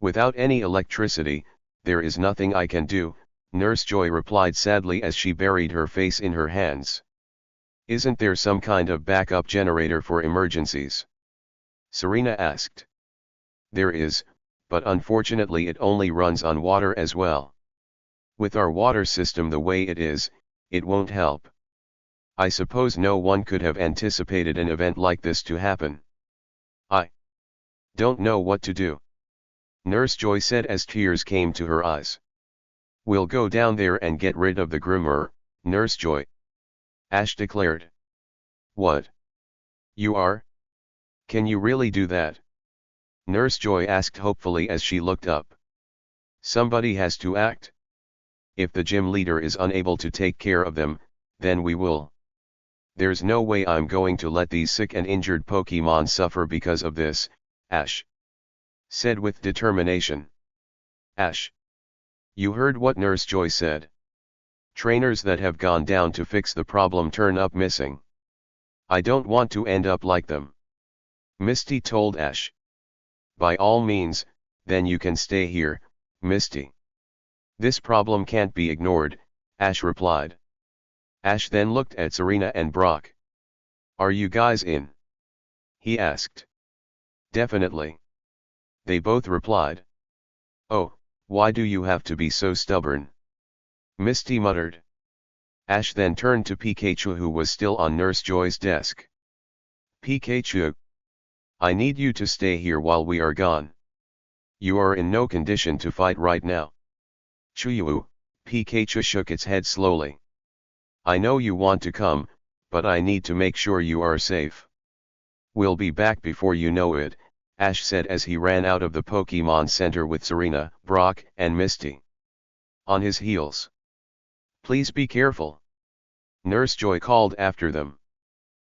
Without any electricity, there is nothing I can do, Nurse Joy replied sadly as she buried her face in her hands. Isn't there some kind of backup generator for emergencies? Serena asked. There is, but unfortunately it only runs on water as well. With our water system the way it is, it won't help. I suppose no one could have anticipated an event like this to happen. I don't know what to do, Nurse Joy said as tears came to her eyes. We'll go down there and get rid of the groomer, Nurse Joy, Ash declared. What? You are? Can you really do that? Nurse Joy asked hopefully as she looked up. Somebody has to act. If the gym leader is unable to take care of them, then we will. There's no way I'm going to let these sick and injured Pokemon suffer because of this, Ash said with determination. Ash. You heard what Nurse Joy said. Trainers that have gone down to fix the problem turn up missing. I don't want to end up like them. Misty told Ash. By all means, then you can stay here, Misty. This problem can't be ignored, Ash replied. Ash then looked at Serena and Brock. Are you guys in? He asked. Definitely. They both replied. Oh, why do you have to be so stubborn? Misty muttered. Ash then turned to Pikachu, who was still on Nurse Joy's desk. Pikachu, I need you to stay here while we are gone. You are in no condition to fight right now. Chuyu, Pikachu shook its head slowly. I know you want to come, but I need to make sure you are safe. We'll be back before you know it, Ash said as he ran out of the Pokemon Center with Serena, Brock, and Misty on his heels. Please be careful. Nurse Joy called after them.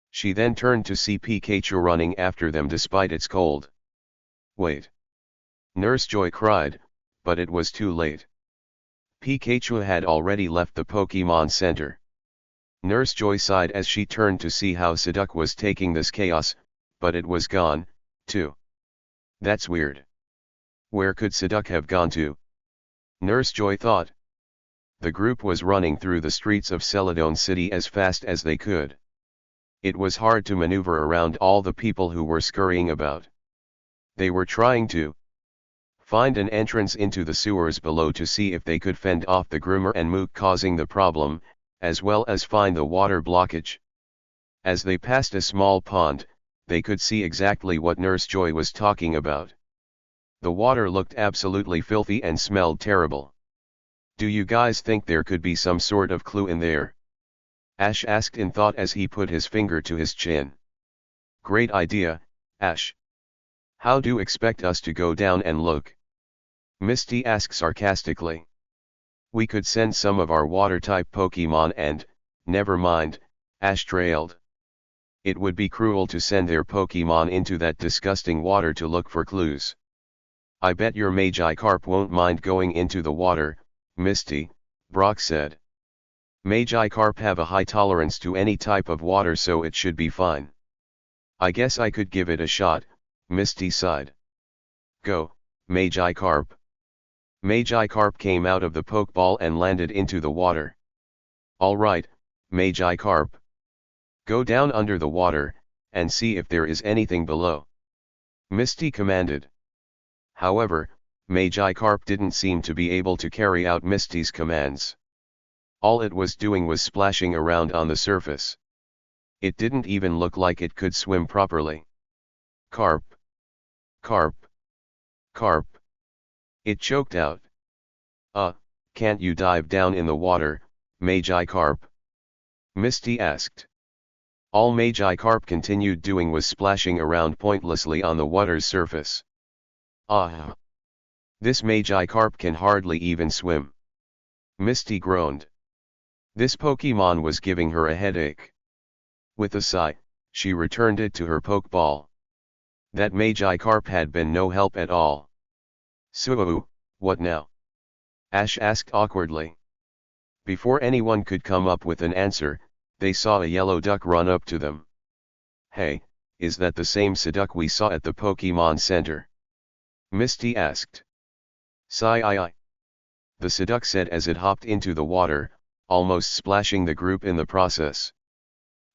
She then turned to see Pikachu running after them despite its cold. Wait! Nurse Joy cried, but it was too late. Pikachu had already left the Pokemon Center. Nurse Joy sighed as she turned to see how Psyduck was taking this chaos, but it was gone, too. That's weird. Where could Psyduck have gone to? Nurse Joy thought. The group was running through the streets of Celadon City as fast as they could. It was hard to maneuver around all the people who were scurrying about. They were trying to find an entrance into the sewers below to see if they could fend off the groomer and Mook causing the problem, as well as find the water blockage. As they passed a small pond, they could see exactly what Nurse Joy was talking about. The water looked absolutely filthy and smelled terrible. Do you guys think there could be some sort of clue in there? Ash asked in thought as he put his finger to his chin. Great idea, Ash. How do you expect us to go down and look? Misty asked sarcastically. We could send some of our water-type Pokemon and, never mind, Ash trailed. It would be cruel to send their Pokemon into that disgusting water to look for clues. I bet your Magikarp won't mind going into the water, Misty, Brock said. Magikarp have a high tolerance to any type of water, so it should be fine. I guess I could give it a shot, Misty sighed. Go, Magikarp. Magikarp came out of the Pokeball and landed into the water. All right, Magikarp. Go down under the water, and see if there is anything below. Misty commanded. However, Magikarp didn't seem to be able to carry out Misty's commands. All it was doing was splashing around on the surface. It didn't even look like it could swim properly. Carp. Carp. Carp. It choked out. Can't you dive down in the water, Magikarp? Misty asked. All Magikarp continued doing was splashing around pointlessly on the water's surface. This Magikarp can hardly even swim. Misty groaned. This Pokemon was giving her a headache. With a sigh, she returned it to her Pokeball. That Magikarp had been no help at all. So, what now? Ash asked awkwardly. Before anyone could come up with an answer, they saw a yellow duck run up to them. Hey, is that the same Psyduck we saw at the Pokemon Center? Misty asked. Sigh. The Psyduck said as it hopped into the water, almost splashing the group in the process.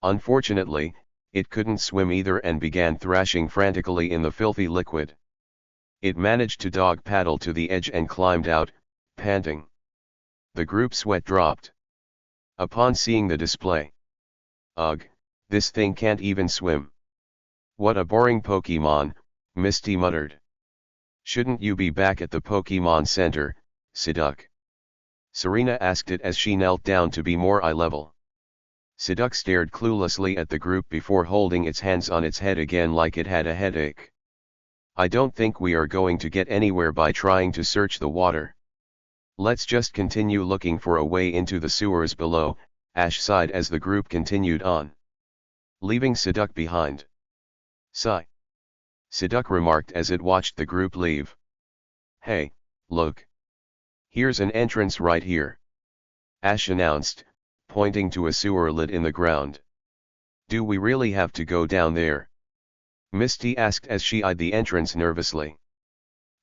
Unfortunately, it couldn't swim either and began thrashing frantically in the filthy liquid. It managed to dog paddle to the edge and climbed out, panting. The group's sweat dropped upon seeing the display. Ugh, this thing can't even swim. What a boring Pokemon, Misty muttered. Shouldn't you be back at the Pokemon Center, Psyduck? Serena asked it as she knelt down to be more eye level. Psyduck stared cluelessly at the group before holding its hands on its head again like it had a headache. I don't think we are going to get anywhere by trying to search the water. Let's just continue looking for a way into the sewers below, Ash sighed as the group continued on, leaving Psyduck behind. Sigh. Psyduck remarked as it watched the group leave. Hey, look. Here's an entrance right here, Ash announced, pointing to a sewer lid in the ground. Do we really have to go down there? Misty asked as she eyed the entrance nervously.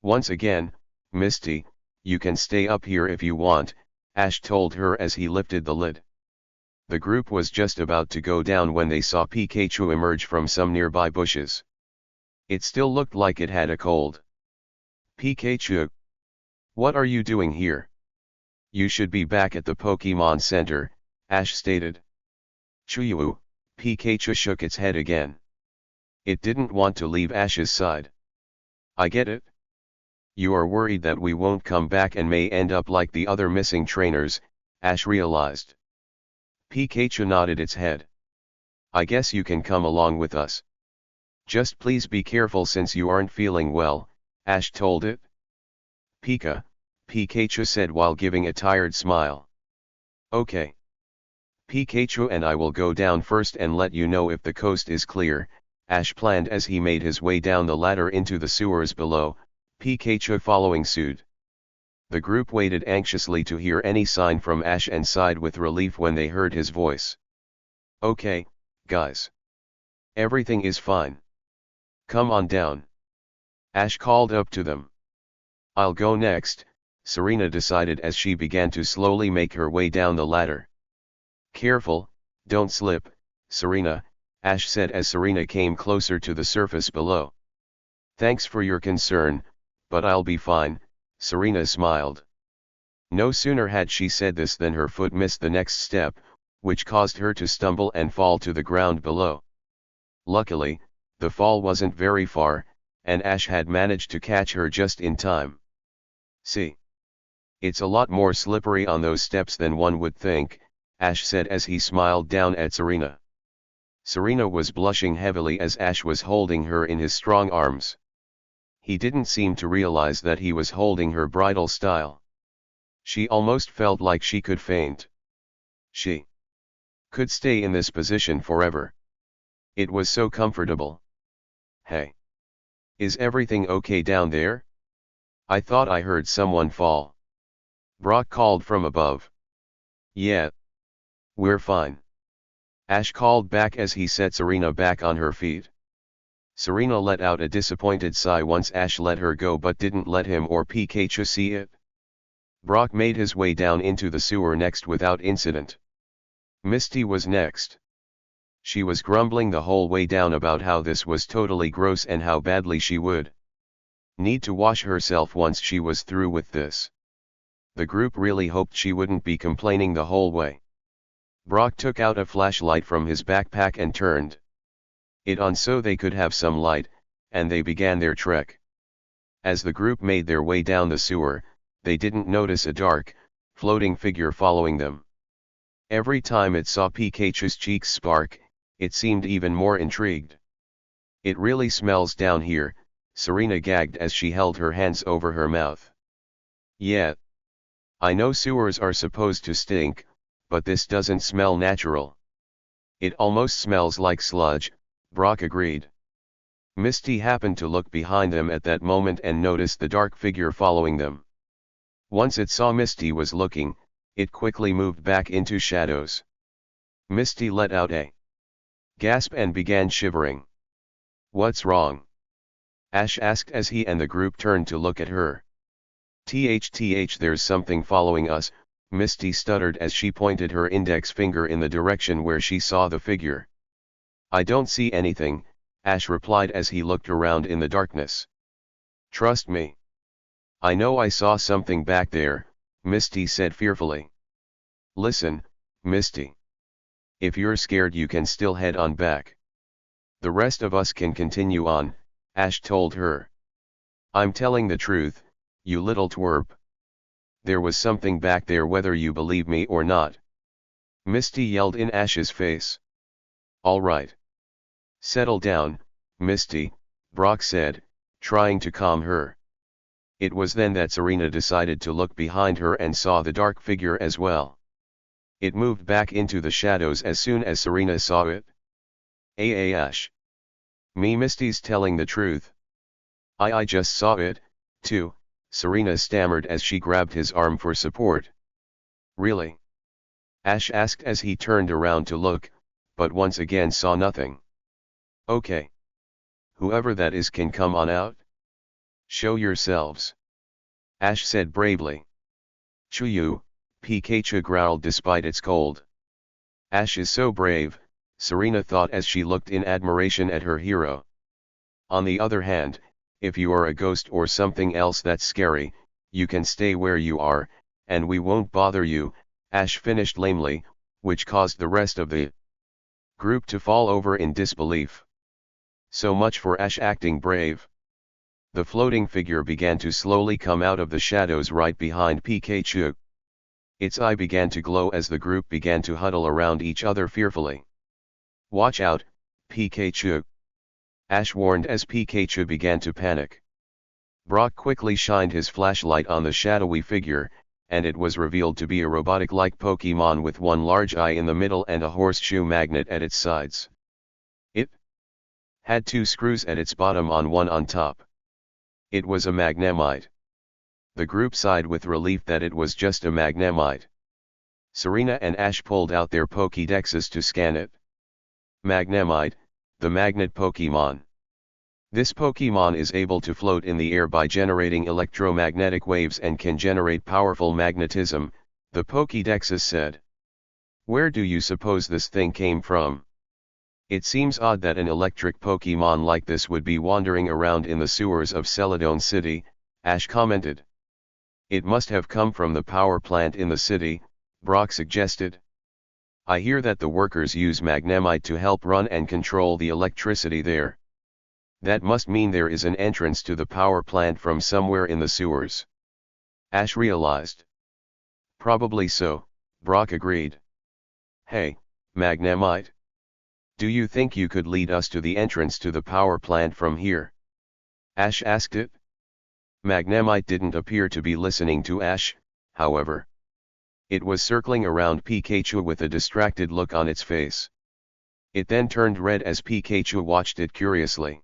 Once again, Misty, you can stay up here if you want, Ash told her as he lifted the lid. The group was just about to go down when they saw Pikachu emerge from some nearby bushes. It still looked like it had a cold. Pikachu, what are you doing here? You should be back at the Pokemon Center, Ash stated. Chuyu, Pikachu shook its head again. It didn't want to leave Ash's side. I get it. You are worried that we won't come back and may end up like the other missing trainers, Ash realized. Pikachu nodded its head. I guess you can come along with us. Just please be careful since you aren't feeling well, Ash told it. Pikachu said while giving a tired smile. Okay. Pikachu and I will go down first and let you know if the coast is clear, Ash planned as he made his way down the ladder into the sewers below, Pikachu following suit. The group waited anxiously to hear any sign from Ash and sighed with relief when they heard his voice. Okay, guys. Everything is fine. Come on down. Ash called up to them. I'll go next, Serena decided as she began to slowly make her way down the ladder. Careful, don't slip, Serena, Ash said as Serena came closer to the surface below. Thanks for your concern, but I'll be fine, Serena smiled. No sooner had she said this than her foot missed the next step, which caused her to stumble and fall to the ground below. Luckily, the fall wasn't very far, and Ash had managed to catch her just in time. See? It's a lot more slippery on those steps than one would think, Ash said as he smiled down at Serena. Serena was blushing heavily as Ash was holding her in his strong arms. He didn't seem to realize that he was holding her bridal style. She almost felt like she could faint. She could stay in this position forever. It was so comfortable. Hey. Is everything okay down there? I thought I heard someone fall. Brock called from above. Yeah. We're fine. Ash called back as he set Serena back on her feet. Serena let out a disappointed sigh once Ash let her go but didn't let him or Pikachu see it. Brock made his way down into the sewer next without incident. Misty was next. She was grumbling the whole way down about how this was totally gross and how badly she would need to wash herself once she was through with this. The group really hoped she wouldn't be complaining the whole way. Brock took out a flashlight from his backpack and turned it on so they could have some light, and they began their trek. As the group made their way down the sewer, they didn't notice a dark, floating figure following them. Every time it saw Pikachu's cheeks spark, it seemed even more intrigued. It really smells down here, Serena gagged as she held her hands over her mouth. Yeah. I know sewers are supposed to stink, but this doesn't smell natural. It almost smells like sludge, Brock agreed. Misty happened to look behind them at that moment and noticed the dark figure following them. Once it saw Misty was looking, it quickly moved back into shadows. Misty let out a gasp and began shivering. What's wrong? Ash asked as he and the group turned to look at her. There's something following us, Misty stuttered as she pointed her index finger in the direction where she saw the figure. I don't see anything, Ash replied as he looked around in the darkness. Trust me. I know I saw something back there, Misty said fearfully. Listen, Misty. If you're scared you can still head on back. The rest of us can continue on, Ash told her. I'm telling the truth, you little twerp. There was something back there whether you believe me or not. Misty yelled in Ash's face. All right. Settle down, Misty, Brock said, trying to calm her. It was then that Serena decided to look behind her and saw the dark figure as well. It moved back into the shadows as soon as Serena saw it. Ash. Me Misty's telling the truth. I just saw it, too, Serena stammered as she grabbed his arm for support. Really? Ash asked as he turned around to look, but once again saw nothing. Okay. Whoever that is can come on out. Show yourselves. Ash said bravely. Chuyu, Pikachu growled despite its cold. Ash is so brave, Serena thought as she looked in admiration at her hero. On the other hand, if you are a ghost or something else that's scary, you can stay where you are, and we won't bother you, Ash finished lamely, which caused the rest of the group to fall over in disbelief. So much for Ash acting brave. The floating figure began to slowly come out of the shadows right behind Pikachu. Its eye began to glow as the group began to huddle around each other fearfully. Watch out, Pikachu! Ash warned as Pikachu began to panic. Brock quickly shined his flashlight on the shadowy figure, and it was revealed to be a robotic-like Pokémon with one large eye in the middle and a horseshoe magnet at its sides. It had two screws at its bottom and one on top. It was a Magnemite. The group sighed with relief that it was just a Magnemite. Serena and Ash pulled out their Pokédexes to scan it. Magnemite, the magnet Pokémon. This Pokémon is able to float in the air by generating electromagnetic waves and can generate powerful magnetism, the Pokédexes said. Where do you suppose this thing came from? It seems odd that an electric Pokémon like this would be wandering around in the sewers of Celadon City, Ash commented. It must have come from the power plant in the city, Brock suggested. I hear that the workers use Magnemite to help run and control the electricity there. That must mean there is an entrance to the power plant from somewhere in the sewers. Ash realized. Probably so, Brock agreed. Hey, Magnemite. Do you think you could lead us to the entrance to the power plant from here? Ash asked it. Magnemite didn't appear to be listening to Ash, however. It was circling around Pikachu with a distracted look on its face. It then turned red as Pikachu watched it curiously.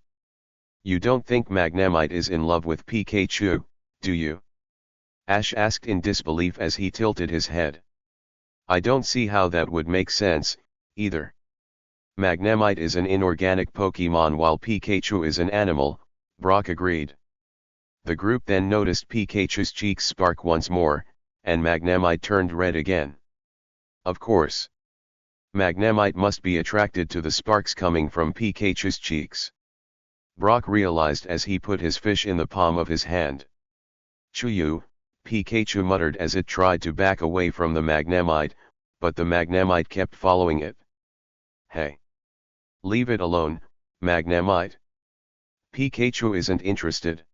You don't think Magnemite is in love with Pikachu, do you? Ash asked in disbelief as he tilted his head. I don't see how that would make sense, either. Magnemite is an inorganic Pokémon while Pikachu is an animal, Brock agreed. The group then noticed Pikachu's cheeks spark once more, and Magnemite turned red again. Of course. Magnemite must be attracted to the sparks coming from Pikachu's cheeks. Brock realized as he put his fish in the palm of his hand. Chuyu, Pikachu muttered as it tried to back away from the Magnemite, but the Magnemite kept following it. Hey! Leave it alone, Magnemite. Pikachu isn't interested.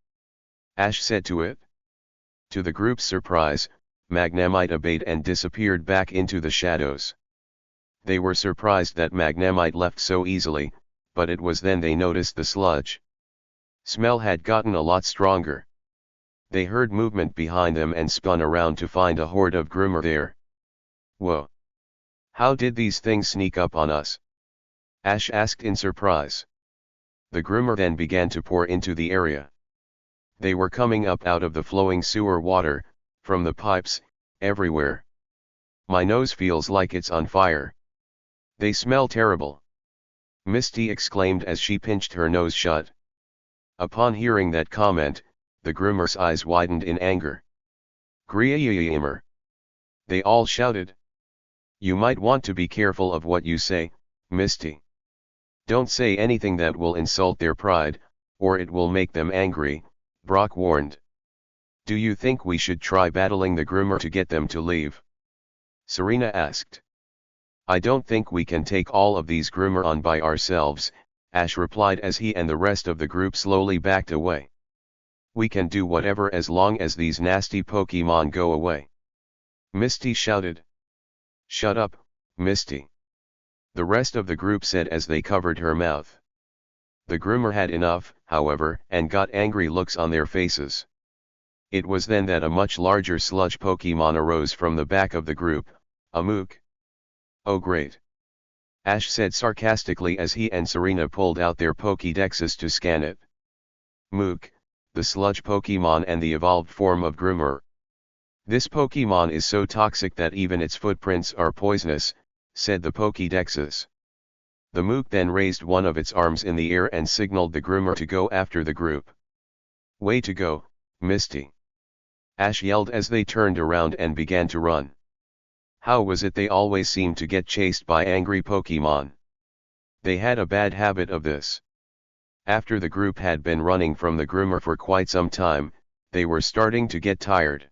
Ash said to it. To the group's surprise, Magnemite obeyed and disappeared back into the shadows. They were surprised that Magnemite left so easily, but it was then they noticed the sludge smell had gotten a lot stronger. They heard movement behind them and spun around to find a horde of groomer there. Whoa! How did these things sneak up on us? Ash asked in surprise. The groomer then began to pour into the area. They were coming up out of the flowing sewer water, from the pipes, everywhere. My nose feels like it's on fire. They smell terrible. Misty exclaimed as she pinched her nose shut. Upon hearing that comment, the groomer's eyes widened in anger. Greeyayayamer! They all shouted. You might want to be careful of what you say, Misty. Don't say anything that will insult their pride, or it will make them angry, Brock warned. Do you think we should try battling the groomer to get them to leave? Serena asked. I don't think we can take all of these groomer on by ourselves, Ash replied as he and the rest of the group slowly backed away. We can do whatever as long as these nasty Pokémon go away. Misty shouted. Shut up, Misty. The rest of the group said as they covered her mouth. The groomer had enough, however, and got angry looks on their faces. It was then that a much larger sludge Pokémon arose from the back of the group, a Mook. Oh great! Ash said sarcastically as he and Serena pulled out their Pokédexes to scan it. Mook, the sludge Pokemon and the evolved form of Groomer. This Pokemon is so toxic that even its footprints are poisonous, said the Pokédexes. The Mook then raised one of its arms in the air and signaled the Groomer to go after the group. Way to go, Misty! Ash yelled as they turned around and began to run. How was it they always seemed to get chased by angry Pokemon? They had a bad habit of this. After the group had been running from the Groomer for quite some time, they were starting to get tired.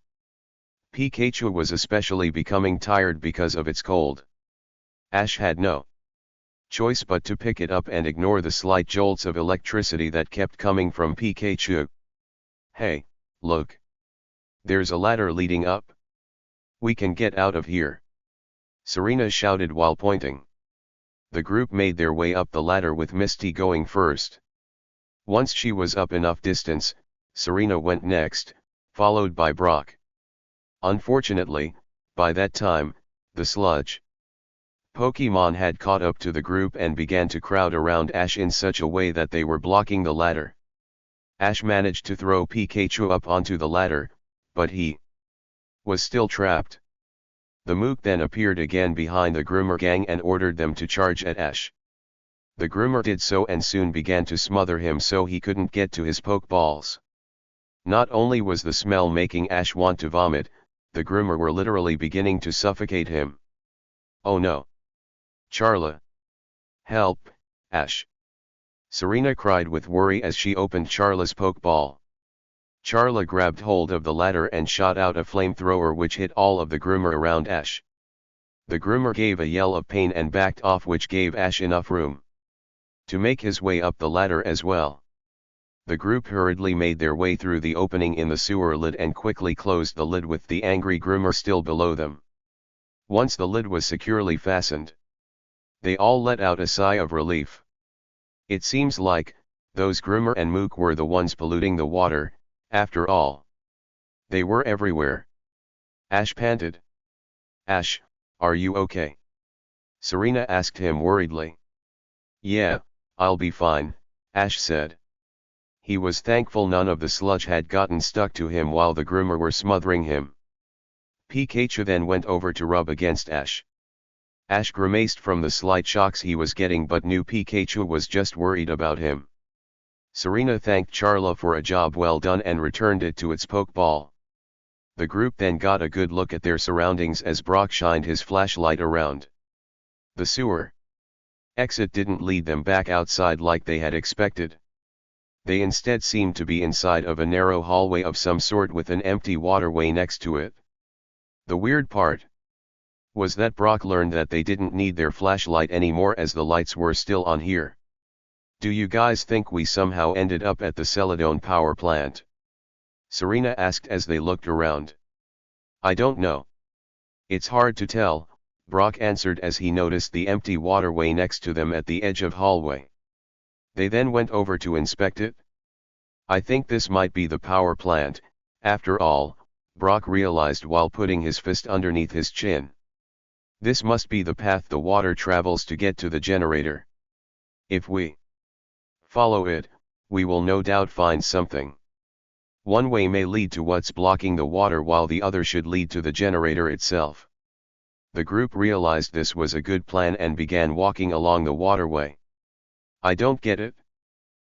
Pikachu was especially becoming tired because of its cold. Ash had no choice but to pick it up and ignore the slight jolts of electricity that kept coming from Pikachu. Hey, look! There's a ladder leading up. We can get out of here, Serena shouted while pointing. The group made their way up the ladder with Misty going first. Once she was up enough distance, Serena went next, followed by Brock. Unfortunately, by that time, the sludge Pokemon had caught up to the group and began to crowd around Ash in such a way that they were blocking the ladder. Ash managed to throw Pikachu up onto the ladder, but he was still trapped. The Mook then appeared again behind the Groomer gang and ordered them to charge at Ash. The Groomer did so and soon began to smother him so he couldn't get to his Pokeballs. Not only was the smell making Ash want to vomit, the Groomer were literally beginning to suffocate him. Oh no! Charla! Help, Ash! Serena cried with worry as she opened Charla's Pokeball. Charla grabbed hold of the ladder and shot out a flamethrower which hit all of the Groomer around Ash. The Groomer gave a yell of pain and backed off, which gave Ash enough room to make his way up the ladder as well. The group hurriedly made their way through the opening in the sewer lid and quickly closed the lid with the angry Groomer still below them. Once the lid was securely fastened, they all let out a sigh of relief. It seems like those Groomer and Mook were the ones polluting the water. After all, they were everywhere. Ash panted. Ash, are you okay? Serena asked him worriedly. Yeah, I'll be fine, Ash said. He was thankful none of the sludge had gotten stuck to him while the Groomer were smothering him. Pikachu then went over to rub against Ash. Ash grimaced from the slight shocks he was getting but knew Pikachu was just worried about him. Serena thanked Charla for a job well done and returned it to its Pokeball. The group then got a good look at their surroundings as Brock shined his flashlight around. The sewer exit didn't lead them back outside like they had expected. They instead seemed to be inside of a narrow hallway of some sort with an empty waterway next to it. The weird part was that Brock learned that they didn't need their flashlight anymore as the lights were still on here. Do you guys think we somehow ended up at the Celadon power plant? Serena asked as they looked around. I don't know. It's hard to tell, Brock answered as he noticed the empty waterway next to them at the edge of hallway. They then went over to inspect it. I think this might be the power plant, after all, Brock realized while putting his fist underneath his chin. This must be the path the water travels to get to the generator. If we follow it, we will no doubt find something. One way may lead to what's blocking the water while the other should lead to the generator itself. The group realized this was a good plan and began walking along the waterway. I don't get it.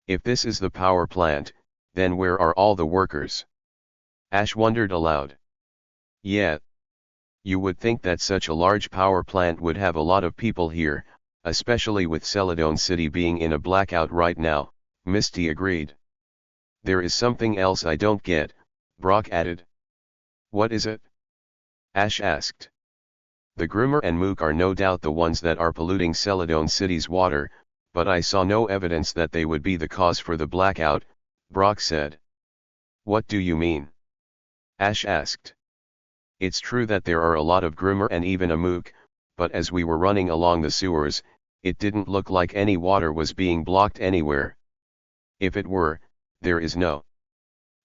If this is the power plant, then where are all the workers? Ash wondered aloud. Yeah. You would think that such a large power plant would have a lot of people here, especially with Celadon City being in a blackout right now, Misty agreed. There is something else I don't get, Brock added. What is it? Ash asked. The Groomer and Mook are no doubt the ones that are polluting Celadon City's water, but I saw no evidence that they would be the cause for the blackout, Brock said. What do you mean? Ash asked. It's true that there are a lot of Groomer and even a Mook, but as we were running along the sewers, it didn't look like any water was being blocked anywhere. If it were, there is no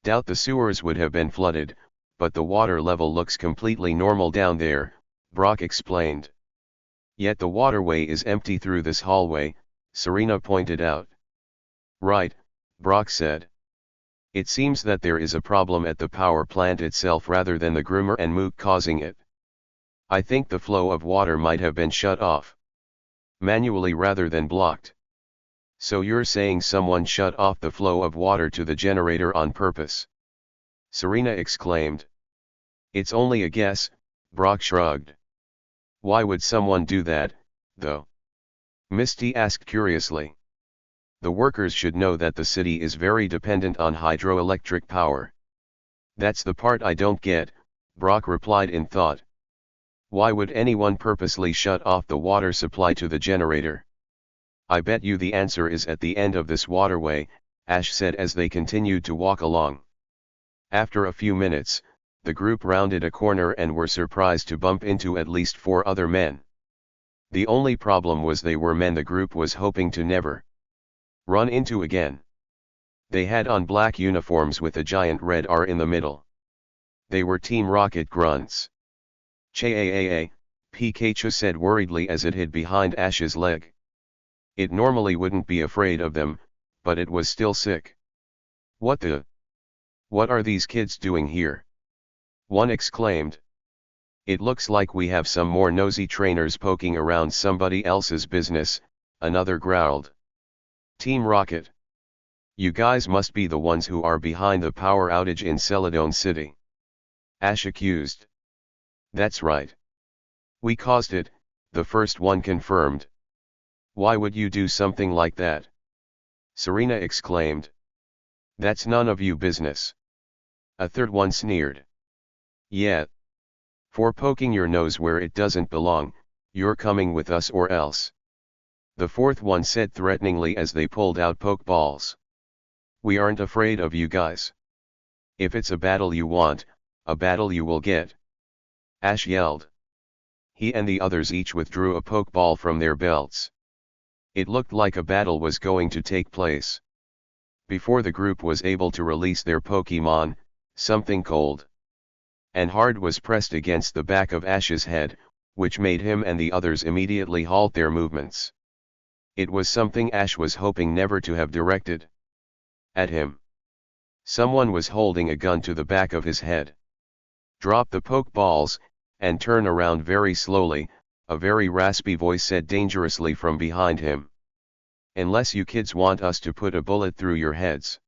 doubt the sewers would have been flooded, but the water level looks completely normal down there, Brock explained. Yet the waterway is empty through this hallway, Serena pointed out. Right, Brock said. It seems that there is a problem at the power plant itself rather than the groomer and Mook causing it. I think the flow of water might have been shut off manually rather than blocked. So you're saying someone shut off the flow of water to the generator on purpose? Serena exclaimed. It's only a guess, Brock shrugged. Why would someone do that, though? Misty asked curiously. The workers should know that the city is very dependent on hydroelectric power. That's the part I don't get, Brock replied in thought. Why would anyone purposely shut off the water supply to the generator? I bet you the answer is at the end of this waterway, Ash said as they continued to walk along. After a few minutes, the group rounded a corner and were surprised to bump into at least 4 other men. The only problem was they were men the group was hoping to never run into again. They had on black uniforms with a giant red R in the middle. They were Team Rocket grunts. Chaa, Pikachu said worriedly as it hid behind Ash's leg. It normally wouldn't be afraid of them, but it was still sick. What are these kids doing here? One exclaimed. It looks like we have some more nosy trainers poking around somebody else's business, another growled. Team Rocket. You guys must be the ones who are behind the power outage in Celadon City. Ash accused. That's right. We caused it, the first one confirmed. Why would you do something like that? Serena exclaimed. That's none of you business. A third one sneered. Yeah. For poking your nose where it doesn't belong, you're coming with us or else. The fourth one said threateningly as they pulled out pokeballs. We aren't afraid of you guys. If it's a battle you want, a battle you will get. Ash yelled. He and the others each withdrew a pokeball from their belts. It looked like a battle was going to take place. Before the group was able to release their Pokemon, something cold and hard was pressed against the back of Ash's head, which made him and the others immediately halt their movements. It was something Ash was hoping never to have directed at him. Someone was holding a gun to the back of his head. Drop the pokeballs, and turn around very slowly, a very raspy voice said dangerously from behind him. Unless you kids want us to put a bullet through your heads.